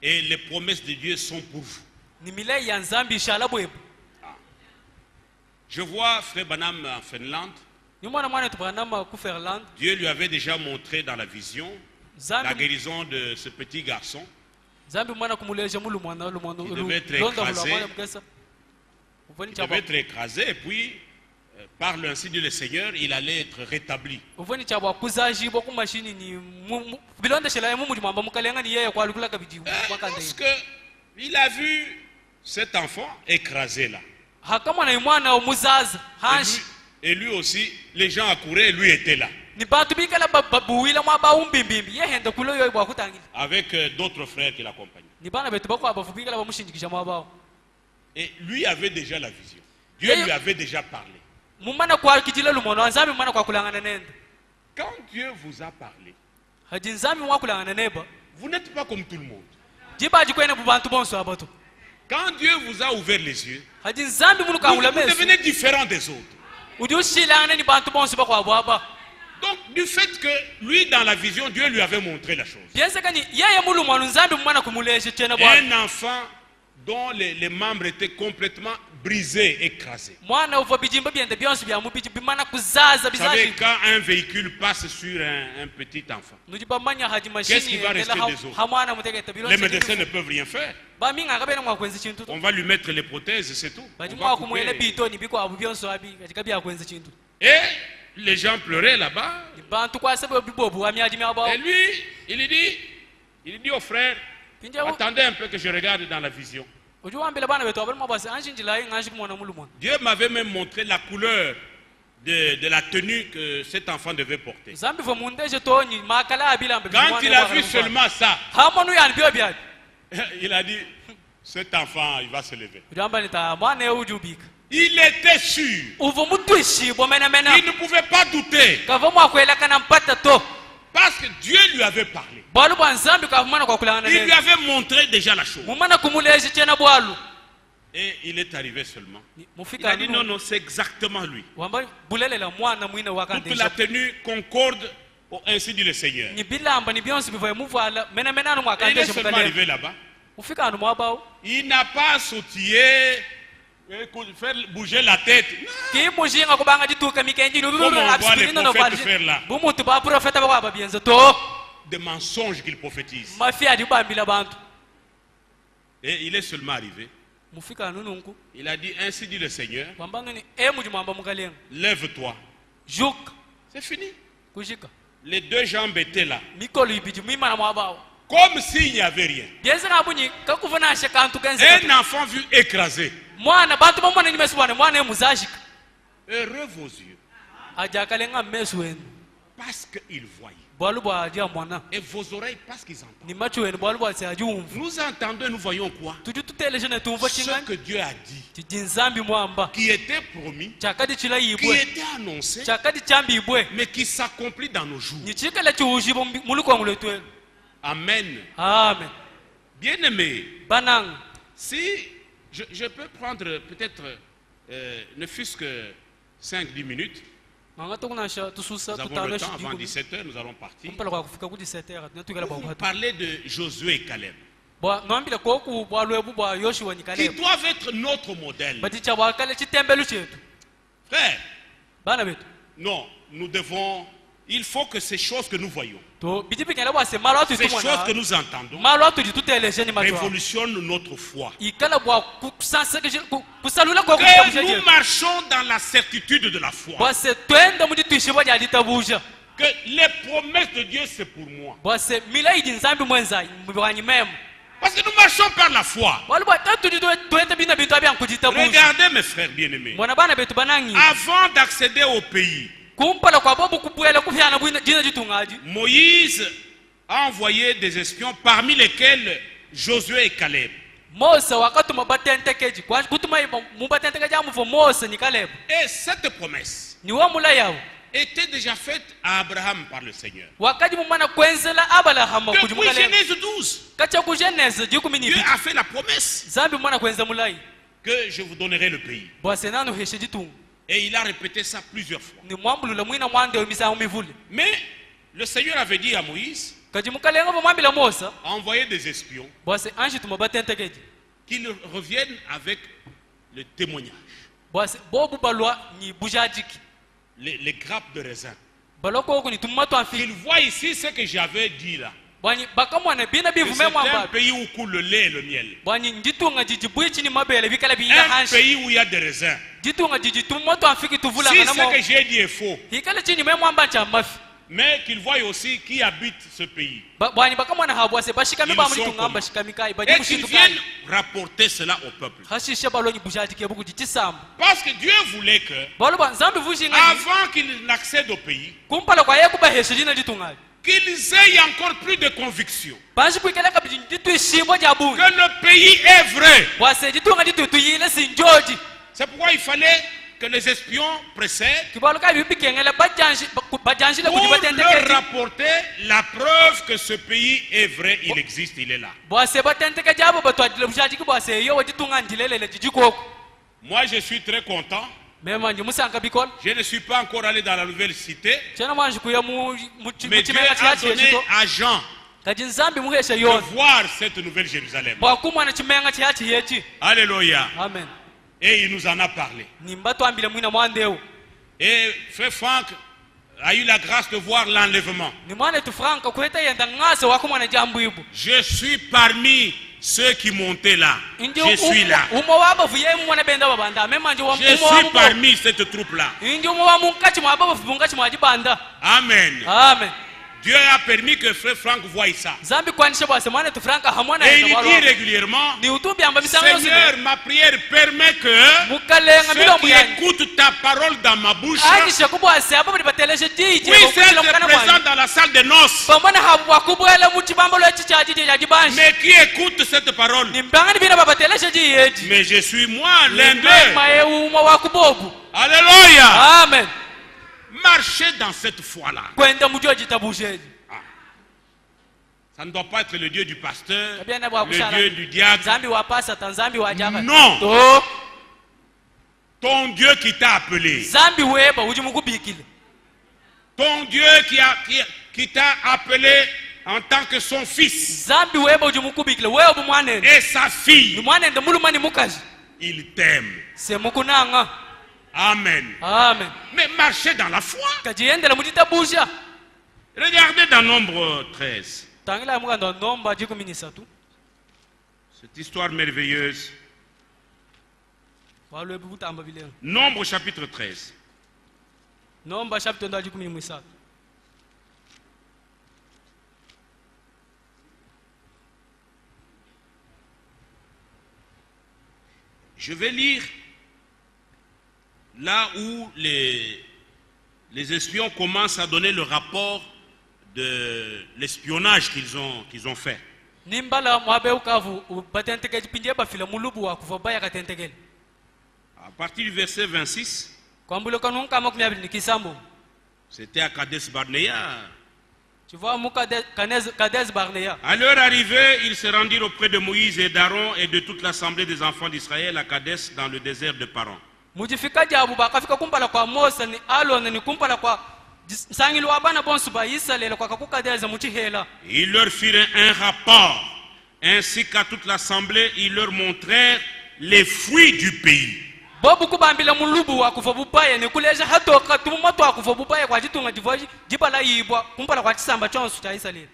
Et les promesses de Dieu sont pour vous. Je vois Frère Branham en Finlande. Dieu lui avait déjà montré dans la vision la guérison de ce petit garçon. Il devait être écrasé et puis, par l'ainsi de le Seigneur, il allait être rétabli. Parce qu'il a vu cet enfant écrasé là. Et lui aussi, les gens accouraient et lui était là. ni bantu bikala babuwila mwa baumbimbi yehenda kulo yoy bwa kutangira avec d'autres frères qui l'accompagnaient. ni bana betu bako abafu bikala bamushindikisha mwa bao. Et lui avait déjà la vision. Dieu lui avait déjà parlé. Mumana kwa kijila lumono anzami mumana kwa kulangana nenda. Quand Dieu vous a parlé, haji nzami mwa kulangana neba vous n'êtes pas comme tout le monde. jiba jikwene bubantu bonso abato. Quand Dieu vous a ouvert les yeux, haji nzambi munu vous kangula meso devenez différent des autres. ujushilangana ni bantu bonso bako ababa. Donc, du fait que lui, dans la vision, Dieu lui avait montré la chose. Un enfant dont les membres étaient complètement brisés, écrasés. Vous savez, quand un véhicule passe sur un petit enfant, qu'est-ce qu'il va rester des autres? Les médecins ne peuvent rien faire. On va lui mettre les prothèses, c'est tout. Et les gens pleuraient là-bas. Et lui, il dit au frère, attendez un peu que je regarde dans la vision. Dieu m'avait même montré la couleur de la tenue que cet enfant devait porter. Quand il a vu seulement ça, il a dit, cet enfant, il va se lever. Il était sûr. Il ne pouvait pas douter. Parce que Dieu lui avait parlé. Il lui avait montré déjà la chose. Et il est arrivé seulement. Il a dit non, non, c'est exactement lui. Toute la tenue concorde, ainsi dit le Seigneur. Et il est seulement arrivé là-bas. Il n'a pas sautillé, faire bouger la tête. Comme on voit les prophètes faire là. Des mensonges qu'il prophétise. Et il est seulement arrivé. Il a dit, ainsi dit le Seigneur, lève-toi. C'est fini. Les deux jambes étaient là. Comme s'il n'y avait rien. Un enfant vu écrasé. Heureux vos yeux. Parce qu'ils voient. Et vos oreilles parce qu'ils entendent. Nous entendons et nous voyons quoi? Ce que Dieu a dit, qui était promis, qui était annoncé, mais qui s'accomplit dans nos jours. Amen. Amen. Bien-aimé, si je peux prendre peut-être ne fût-ce que 5-10 minutes. Nous avons le temps, avant 17h, nous allons partir. Vous parlez de Josué et Caleb, qui doivent être notre modèle. Frère, non, nous devons, il faut que ces choses que nous voyons, ces choses que nous entendons, révolutionnent notre foi. Que nous marchons dans la certitude de la foi. Que les promesses de Dieu, c'est pour moi. Parce que nous marchons par la foi. Regardez mes frères bien-aimés. Avant d'accéder au pays, Moïse a envoyé des espions parmi lesquels Josué et Caleb. Et cette promesse était déjà faite à Abraham par le Seigneur. Depuis Genèse 12, Dieu a fait la promesse que je vous donnerai le pays. Et il a répété ça plusieurs fois. Mais le Seigneur avait dit à Moïse, a envoyé des espions, qu'ils reviennent avec le témoignage. Les grappes de raisin. Qu'ils voient ici ce que j'avais dit là. C'est un pays où coule le lait et le miel. Un pays où il y a des raisins. Si ce que j'ai dit est faux, mais qu'ils voient aussi qui habite ce pays. bwani bakamwana habwase bashikami Ils ba sont muri tungamba comment? bashikami kai Et baji qu'ils mushindu viennent kai rapporter cela au peuple. hashisha balonyi bujaji ke buku jitisamba Parce que Dieu voulait que, balo ba nzambi vushinga avant qu'ils n'accèdent au pays, kumpala kwa yeku ba hesho jina jitungali qu'ils aient encore plus de conviction bashi kuikela ka jitu shimbo jabuni que le pays est vrai. bwase jitunga jitu tuyile sinjoji C'est pourquoi il fallait que les espions précèdent kibalo ka bibi kengela bajanji le pour kujibatende leur ke rapporter la preuve que ce pays est vrai, il existe, il est là. bwase batende ke jabo batwadile bujaji ki bwase yo wajitunga njilelele jijikoko Moi, je suis très content. mema nje musanga bikol Je ne suis pas encore allé dans la nouvelle cité, chena manje kuya mu mais Dieu chimanga a chachi donné yechito à Jean kaji nzambi muhesha de yona voir cette nouvelle Jérusalem. bwakumwana chimanga chachi yechi Alléluia. amen Et il nous en a parlé. nimba twambile mwina mwandeu Et frère Franck a eu la grâce de voir l'enlèvement. ni mwana tu franka kuheta yenda ngase wakumwana jambu ibu Je suis parmi ceux qui montaient là. Je suis là. umo waba vuye mwana benda babanda memanje wa Je suis parmi cette troupe-là. inji umo wa munkachi mwa baba vungachi mwa jibanda Amen. amen Dieu a permis que frère Franck voie ça. zambi kwanisha bwase mwana tu franka hamwana Et il yenda dit walwa régulièrement, ni utubi amba bisanga Seigneur, ma prière permet que mukalenga ceux milombo qui yani écoutent ta parole dans ma bouche ajisha kubwase abo bali bateleshe jiji puissent être présents dans la salle de noces. bamwana habu wakubwela muchibambo lwechi chaji je jajibanshi Mais qui écoute cette parole? nimbangani bina babateleshe ji yeji Mais je suis moi, l'un d'eux. mae uma wakubobu Alléluia. amen Marchez dans cette foi-là. kwenda mujoji tabusheji Ça ne doit pas être le Dieu du pasteur, Kabiana bwa le kushala. Dieu du diable. Zambi wa pasa tanzambi wa jaka Non. to Ton Dieu qui t'a appelé. zambi weba uji mukubikile Ton Dieu qui t'a appelé en tant que son fils zambi weba uji mukubikile wewe bumwanene et sa ni fille. mwanende mulumani mukazi Il t'aime. se mukunanga Amen. amen Mais marchez dans la foi. kajiendela mutitabusha Regardez dans Nombre 13. tangila mukando nomba jikuminisatu Cette histoire merveilleuse. walwe butamba bilenga Nombre chapitre 13. nomba chapter ndo jikuminisatu Je vais lire là où les espions commencent à donner le rapport de l'espionnage qu'ils ont fait. nimbala mwabe ukavu batenteke jipinje bafila mulubu wa kuva baya katentekele À partir du verset 26, kwambulo kanu kama kumyabili nikisambo c'était à Kades Barnea. tu vois muka Kades Barnea À leur arrivée, ils se rendirent auprès de Moïse et d'Aaron et de toute l'assemblée des enfants d'Israël à Kades dans le désert de Paran. mujifika jabu bakafika kumpala kwa Mose ni Aaron ni kumpala kwa sangili wa bana bonsu ba Israel kwa kakukadeza muchihela Ils leur firent un rapport, ainsi qu'à toute l'assemblée, ils leur montrèrent les fruits du pays. bobu kubambila mulubu wa kuva bupaya ni kuleja hatoka tumumoto wa kuva bupaya kwa jitunga jivoji jibala yibwa kumpala kwa chisamba chonsu cha Israel.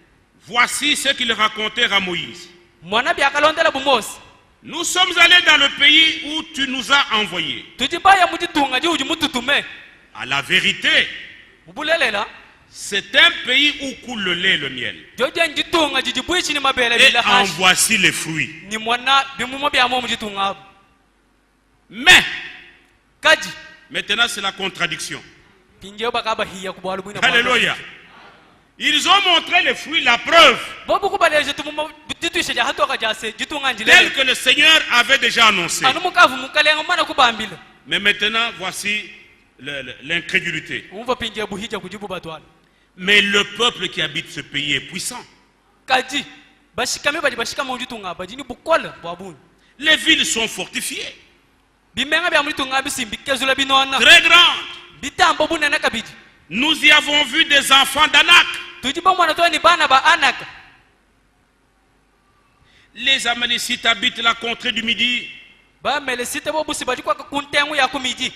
Voici ce qu'ils racontèrent à Moïse. Mwana byakalondela bu Mose Nous sommes allés dans le pays où tu nous as envoyés. tujibaya mujitunga jiuji mututume À la vérité, ubulelela c'est un pays où coule le lait et le miel. jojen jitunga jijibwichi ni mabele Et bila en hashi voici les fruits. ni mwana bimumo byamo mujitunga abu Mais, kaji maintenant c'est la contradiction. pinje bakaba hiya kubwalu bwina Alléluia. Ils ont montré les fruits, la preuve, bobu kubaleje tumumo jitwishe ja hatoka jase jitunga telle njilele que le Seigneur avait déjà annoncé. anu mukavu mukalenga mwana kubambila Mais maintenant, voici l'incrédulité. umva pinje buhija kujibu batwala Mais le peuple qui habite ce pays est puissant. kaji bashikame bali bashikama mujitunga bajini bukola bwabuni Les villes sont fortifiées, bimenga bya mujitunga bisimbi kezula binona très grandes. bitambo bunene kabiji Nous y avons vu des enfants d'Anak. tujiba mwana to ni bana ba Anaka. Les Amalécites habitent la contrée du Midi. Ba melesite bo busi bajikwa kuntengu ya kumiji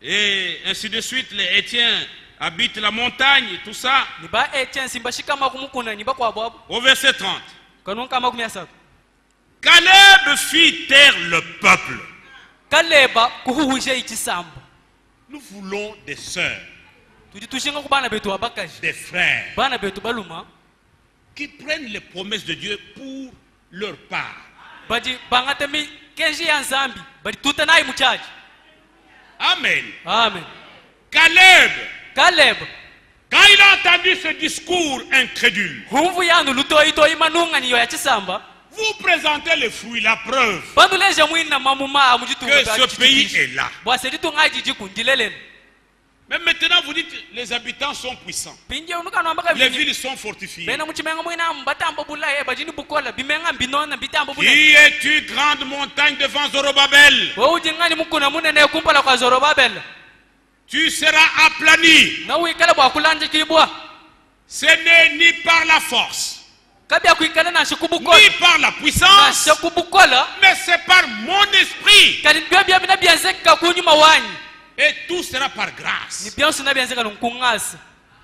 Et ainsi de suite, les Étiens habitent la montagne, tout ça. ni ba etien simba shikama kumukuna ni ba kwa bwabo Au verset 30. kanun kama kumyasa Caleb fit taire le peuple. kaleba kuhuhuje ikisamba Nous voulons des sœurs tujitushinga kubana betu abakaji des frères bana betu baluma qui prennent les promesses de Dieu pour leur part. baji bangatemi kenji ya nzambi bali tutanai muchaji. Amen. Amen. Caleb, Quand il a entendu ce discours incrédule, humvu yanu lutoito imanunga niyo ya chisamba vous présentez les fruits, la preuve banduleje mwina mamuma mujitu que ce pays est là. bwase ditunga jiji kundileleni. Mais maintenant vous dites les habitants sont puissants, Pinje unuka nombaka les villes sont fortifiées. bena muchimenga mwina mbatambo bulaye bajini bukola bimenga mbinona bitambo Qui bulaye. es-tu, grande montagne devant Zorobabel? Wewe ujingani mukuna munene kumpala kwa Zorobabel. Tu seras aplani. Na uikala bwa kulanje kibwa. Ce n'est ni par la force, Kabya kuikala na shikubukola. ni par la Na puissance, shikubukola. mais c'est par mon esprit. Kali bya mina byanzeka kunyuma wanyi. Et tout sera par Ni grâce. byansu na byanzeka nkungasa.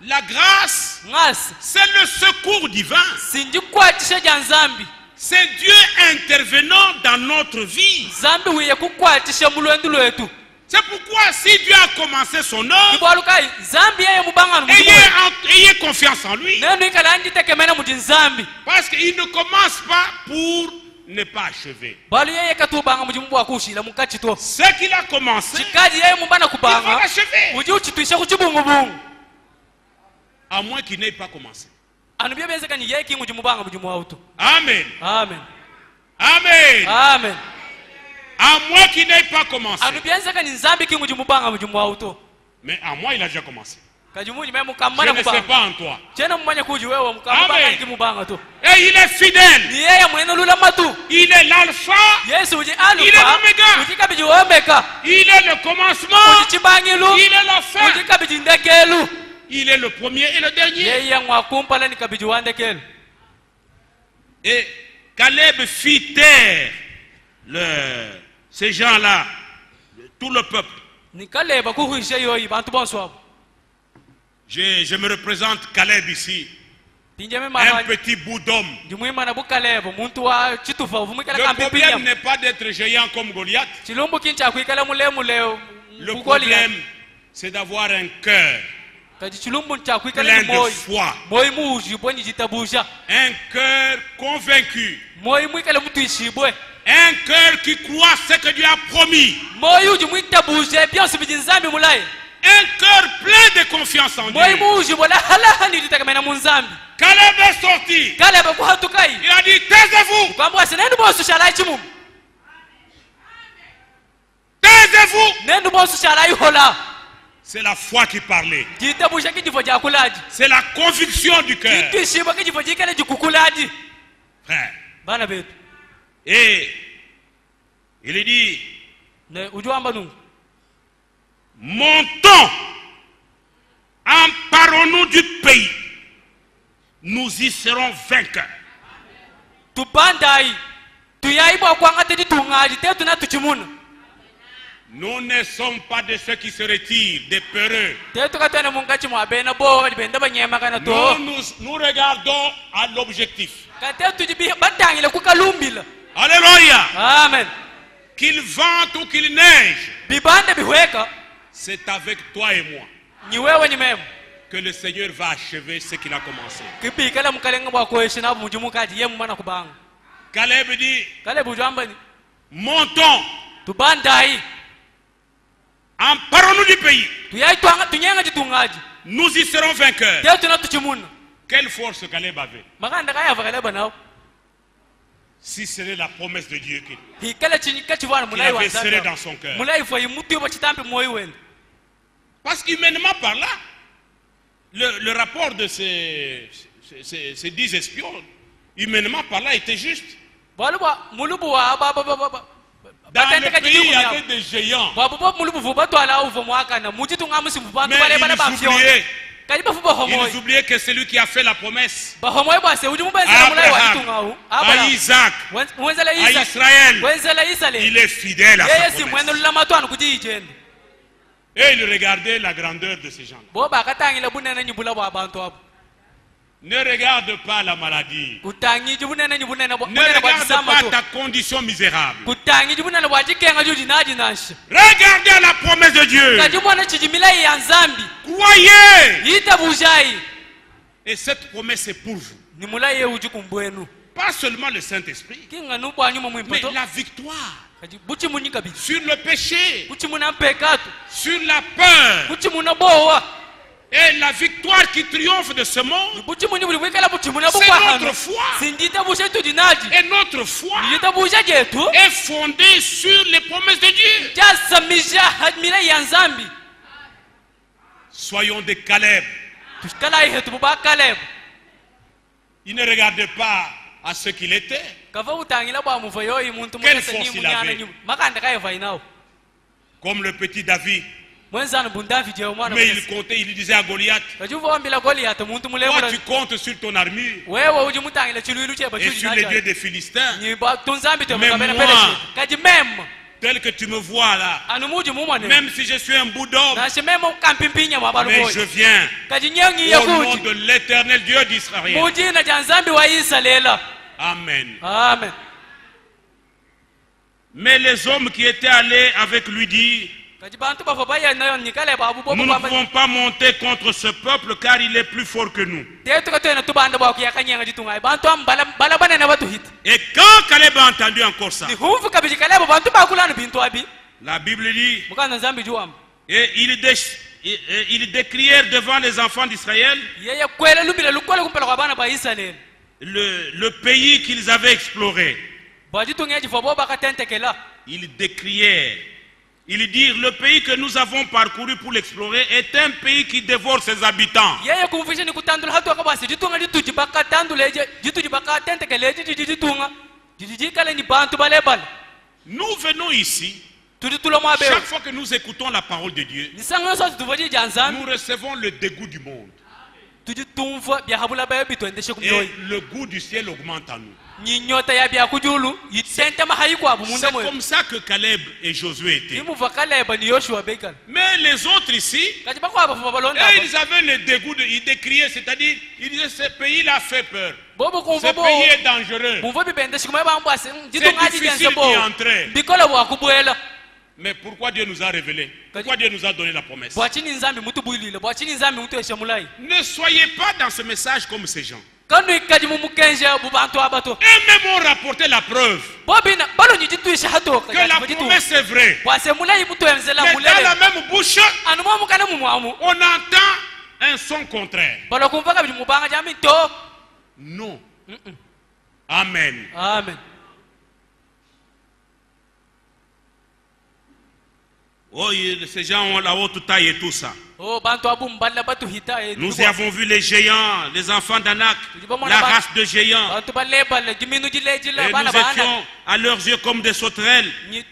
La grâce, Ngasa. c'est le secours divin. Sinji kwatisha ja nzambi. C'est Dieu intervenant dans notre vie. Zambi wiye kukwatisha mulwendu lwetu. C'est pourquoi si Dieu a commencé son œuvre, Kibwalukai zambi yeye mubanga ayez confiance en lui. nenu ikala anjitekemena muji nzambi. Parce qu'il ne commence pas pour ne pas achever. Balu yeye katubanga muji mubwa kushila mukachito. Ce qu'il a commencé, Chikaji yeye mubana il va kubanga. l'achever. Uji uchitwisha kuchibungubungu. À moins qu'il n'ait pas commencé. Anu bya benzeka ni yeye kingu mubanga muji mwauto. Amen. Amen. Amen. Amen. À moins qu'il n'ait pas commencé. Anu byanzeka ni nzambi kingu mubanga muji mwauto. Mais à moi, il a déjà commencé. Kajimunyi mwe Je mukamana ne sais kubanga. pas en toi. Chena mumanya kuji wewe mukamubanga Amen. ki mubanga to. Et il est fidèle. Ni yeye mwene lula matu. Il est l'alpha. Yesu uji Il est alufa. l'oméga. Uji kabiji omeka. Il est le commencement. Uji chibangilu. Il est la fin. Uji kabiji ndekelu. Il est le premier et le dernier. Yeye ngwakumpala ni kabiji wandekelu. Et Caleb fit taire ces gens-là, tout le peuple. Nikaleba kuhuisha yoyi bantu bonswabo. Je me représente Caleb ici, Pinjeme un mama petit bout d'homme. ndimwima na bukalebo muntu wa chitufa uvumikala Le kampi problème pinya. n'est pas d'être géant comme Goliath. Chilumbu kincha kuikala mulemu leo. Le problème, c'est d'avoir un cœur Kaji chilumbu ncha kuikala plein ni de moyo. foi. Moyo muji bwenyi jitabusha. Un cœur convaincu. Moyo mwikala mtu ishibwe. Un cœur qui croit ce que Dieu a promis. Moyo uji mwitabusha byose bijinzambi mulaye. Un cœur plein de confiance en Moyo Dieu. muji bola hala ni litakamena munzambi. Caleb est sorti. Kaleba kuhatukai. Il a dit, taisez-vous. Kwamba sinendu bosu shalai chimu. Taisez-vous. Nendu bosu shalai hola. C'est la foi qui parlait. Jitabusha kijifo ja kulaji. C'est la conviction du cœur. Kishiba kijifo jikale jikukulaji. Frère. Bana betu. Et il dit, Ne ujuamba nungu. montons, emparons-nous du pays. Nous y serons vainqueurs. Tupandai. Tuyaiba kwangate ditungaji tetu na tuchimuna. Nous ne sommes pas de ceux qui se retirent, des peureux. Tetu katana mungachi mwabena bo benda banyema kana to. Nous regardons à l'objectif. Katetu jibi batangile kukalumbila. Alléluia. Amen. Qu'il vente ou qu'il neige, Bibande bihweka c'est avec toi et moi ni wewe ni mema. que le Seigneur va achever ce qu'il a commencé. Kipikala mukalenga bwa koeshi na mujimukaji yemu mana kubanga. Caleb dit, Kale bujamba ni. montons, Tubandai. emparons-nous du pays. Tuyai twanga tunyenga jitungaji. Nous y serons vainqueurs. Tetu na tuchimuna. Quelle force Caleb avait. Maganda kaya vakaleba nao. Si ce n'est la promesse de Dieu qu'il Hikala chinika chivana mulai avait serré wanzanga. dans son cœur. Mulai fo yimuti oba chitampe moyo wende. Parce qu'humainement par là, le rapport de ces 10 espions, humainement par là, était juste. Baluba mulubu wa baba. Dans le pays, il y avait des géants. Baba mulubu vo batwala uvo mwaka na mujitu ngamusi mvantu Mais bale bale ba ils fiona. oubliaient, Kaliba fuba homoy. ils oubliaient que c'est lui qui a fait la promesse. Ba homoy ba se ujumu benza mulai wa Abraham, itunga u. à Isaac, Wenzela à Isa. Israël, Wenzela Isa le. il est fidèle à Yeye sa si promesse. mwendo lamatwana kujijende. Et il regardait la grandeur de ces gens. Bo ba katangile bunene nyibula bwa abantu abo. Ne regarde pas la maladie. Ne Ne regarde pas ta condition misérable. Regardez Regardez la promesse de Dieu. Croyez. Et cette promesse est pour vous. Pas seulement le Saint-Esprit, mais la victoire sur le péché, sur la peur. Et la victoire qui triomphe de ce monde, c'est notre foi. Et notre foi est fondée sur les promesses de Dieu. Soyons des Caleb. Il ne regardait pas à ce qu'il était. Quelle force il avait. Comme le petit David. Mais il comptait, il disait à Goliath, toi tu comptes sur ton armure et sur les dieux des Philistins. Mais moi, tel que tu me vois là, même si je suis un bout d'homme, mais je viens au nom de l'Éternel Dieu d'Israël. Amen. Amen. Mais les hommes qui étaient allés avec lui disent, nous ne pouvons pas monter contre ce peuple car il est plus fort que nous. Et quand Caleb a entendu encore ça, la Bible dit, et ils décrièrent devant les enfants d'Israël le pays qu'ils avaient exploré. Ils décrièrent. Ils disent, le pays que nous avons parcouru pour l'explorer est un pays qui dévore ses habitants. Nous venons ici, chaque fois que nous écoutons la parole de Dieu, nous recevons le dégoût du monde. Et le goût du ciel augmente en nous. C'est comme ça que Caleb et Josué étaient. Mais les autres ici, ils avaient le dégoût, ils décriaient, c'est-à-dire, ils disaient ce pays-là fait peur. Ce pays est dangereux. C'est difficile d'y entrer. Mais pourquoi Dieu nous a révélé? Pourquoi Dieu nous a donné la promesse? Ne soyez pas dans ce message comme ces gens. Et même ont rapporté la preuve que la promesse est vraie. Mais dans la même bouche, on entend un son contraire. Non. Amen. Amen. Oh, ces gens ont la haute taille et tout ça. Nous y avons vu les géants, les enfants d'Anak, la race de géants. Et nous étions à leurs yeux comme des sauterelles. Et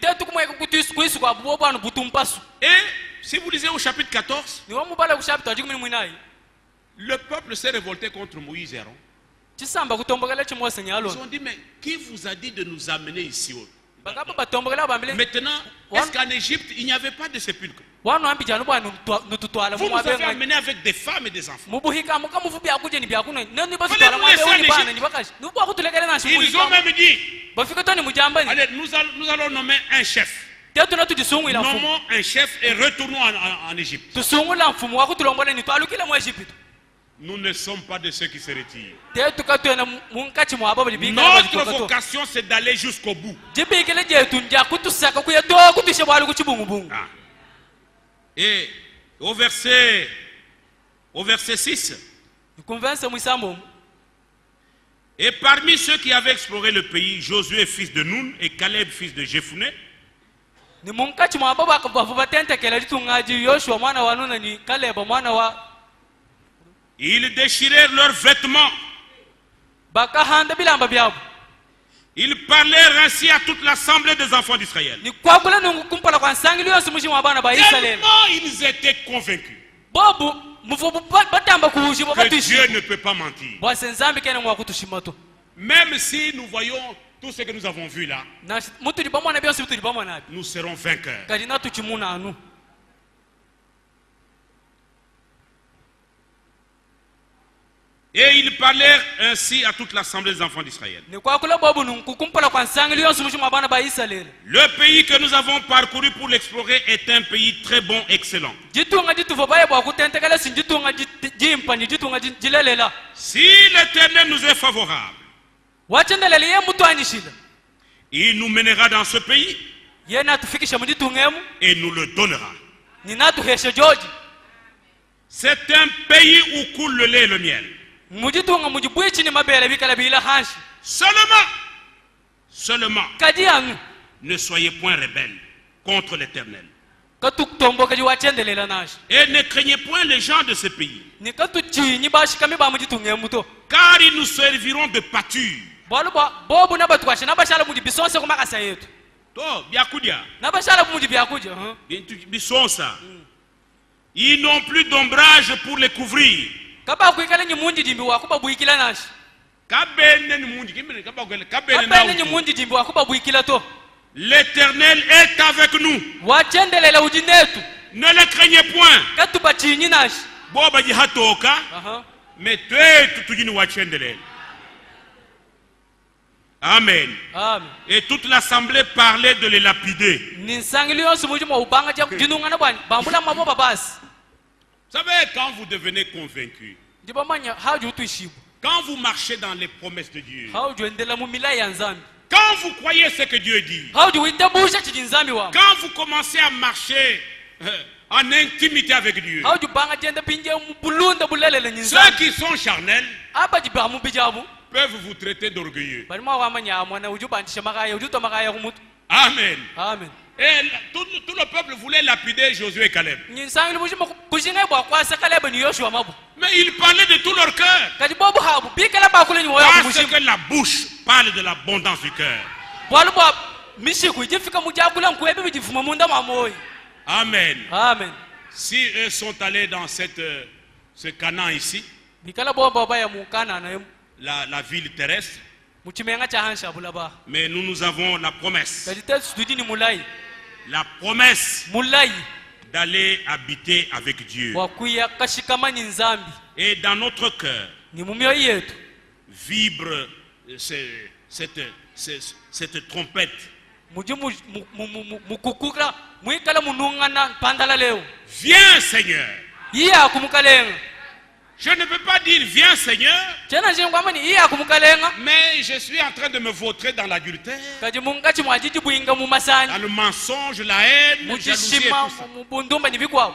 si vous lisez au chapitre 14, le peuple s'est révolté contre Moïse et Aaron. Ils ont dit, mais qui vous a dit de nous amener ici? Maintenant, est-ce qu'en Égypte, il n'y avait pas de sépulcre? Vous nous avez amenés avec des femmes et des enfants. Ils ont même dit, allez, nous allons nommer un chef. Nommons un chef et retournons en Égypte. Nous ne sommes pas de ceux qui se retirent. Notre vocation, c'est d'aller jusqu'au bout. Ah. Et au verset 6, et parmi ceux qui avaient exploré le pays, Josué fils de Nun et Caleb fils de Jephuné, ils déchirèrent leurs vêtements. Ils parlèrent ainsi à toute l'assemblée des enfants d'Israël. Tellement ils étaient convaincus que Dieu ne peut pas mentir. Même si nous voyons tout ce que nous avons vu là, nous serons vainqueurs. Et ils parlèrent ainsi à toute l'assemblée des enfants d'Israël. ni kwakula bobu nkukumpala kwa nsangili yonse mushuma bana ba Israeli. Le pays que nous avons parcouru pour l'explorer est un pays très bon, excellent. Jitunga jituvo baye bwa kutentekela sinjitunga jimpa ni jitunga jilelela. Si l'Éternel nous est favorable, Wachendelele ye mutu anyishila. il nous mènera dans ce pays Ye natufikisha mujitungemu et nous le donnera. ni natuheshe George. C'est un pays où coule le lait et le miel. Mujitunga mujibwichi ni mabele bikala bila hanshi. Seulement, Kadi yangu ne soyez point rebelles contre l'Éternel. katukutomboka jiwachendelela nashi. Et ne craignez point les gens de ce pays, Ni katuchi ni bashikami ba mujitungemu to. car ils nous serviront de pâture. Bobu na batwashe na bashala mujibisonse kumakasa yetu. To, biakudia, Na bashala mujibyakuja. bisonsa. Ils n'ont plus d'ombrage pour les couvrir. Kaba kuikala nyimunji jimbi wakuba buikila nashi. Kabene ni munji, kabene Kaba na nyimunji jimbi wakuba buikila to. L'Éternel est avec nous. Wachendelela ujinetu. Ne le craignez point. Katubachinyi nashi. Boba jihatoka, mais tu tujini wachendele. Amen. Amen. Et toute l'assemblée parlait de les lapider. Ninsangili yonse mujuma ubanga jinungana bwani. Bambula maboba basi. Vous savez, quand vous devenez convaincu, Jibamanya haju tuishibu. quand vous marchez dans les promesses de Dieu, Haju endela mumila ya nzambi. quand vous croyez ce que Dieu dit, Haju windabusha chijinzambi wa. quand vous commencez à marcher en intimité avec Dieu, Haju banga jenda pinje mbulunda bulelele ceux nyinzambi. qui sont charnels Aba jibamu bijabu. peuvent vous traiter d'orgueilleux. Bari mwa wamanya mwana ujubantisha makaya ujuto makaya kumutu. Amen. Amen. Et tout le peuple voulait lapider Josué et Caleb. Ninsangili mujuma kushinga bwa kwa sakalebe ni Yoshua mabu. Mais ils parlaient de tout leur cœur. Kadi bobu habu bikala ba kule nywa ya Parce kumushimu. que la bouche parle de l'abondance du cœur. Bwalu bwa mishiku ijifika mujakula nkwebe bijifuma munda mamoyi. Amen. Amen. Si eux sont allés dans ce Canaan ici, Bikala bobo baya mukana na la ville terrestre, muchimenga cha hansha bulaba. mais nous avons la promesse. Kadi tesu tudini mulai. La promesse Mulai d'aller habiter avec Dieu. wakuya kashikama ni nzambi. Et dans notre cœur, Ni mumyo yetu. vibre cette trompette. Muji mukukura muikala munungana pandala leo. Viens Seigneur. Iya kumukalenga. Je ne peux pas dire viens Seigneur, Chena jengwama ni iya kumukalenga. mais je suis en train de me vautrer dans l'adultère, Kadi mungachi mwajiji buinga dans mumasani. le mensonge, la haine, la jalousie et Mujishima tout ça. mubundumba ni bikwa.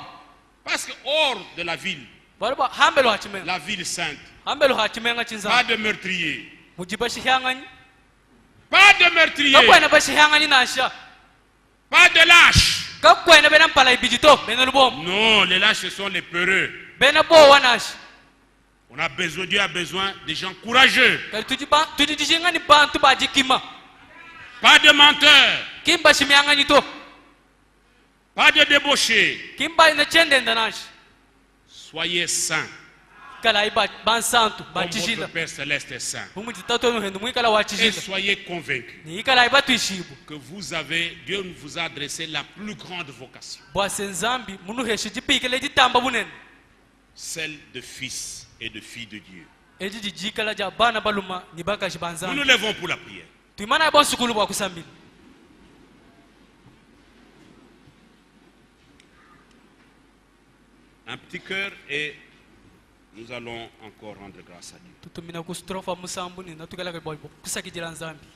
Parce que hors de la ville, Balba hambelo hachimenga. la ville sainte, Hambelo hachimenga pas chinza. de meurtrier. Mujibashi hangani. Pas de meurtrier. Kakwena bashi hangani nasha. Pas de lâches. Kakwena bena mpala ibijito bena lubom. Non, les lâches ce sont les peureux. Bena bo wanashi. Dieu a besoin de gens courageux. Tujijinga ni bantu bajikima. Pas de menteurs. Kimba shimianga ni to. Pas de débauchés. Kimba ina chende ndanashi. Soyez saints. Kala iba bansantu Comme bachishila. votre Père Céleste est saint. Mungu jitato no hendu mwikala Et wachishila. soyez convaincus Ni ikala iba tuishibu. que Dieu vous a adressé la plus grande vocation. Bwa senzambi munu heshi jipikele jitamba bunene. Celle de fils et de filles de Dieu. Eji jikala ja bana baluma ni baka Nous shibanzambi. nous levons pour la prière. Tuimana bon sukulu bwa kusambili. Un petit cœur et nous allons encore rendre grâce à Dieu. Tutumina kustrofa musambu ni natukala kwa kusakijira nzambi.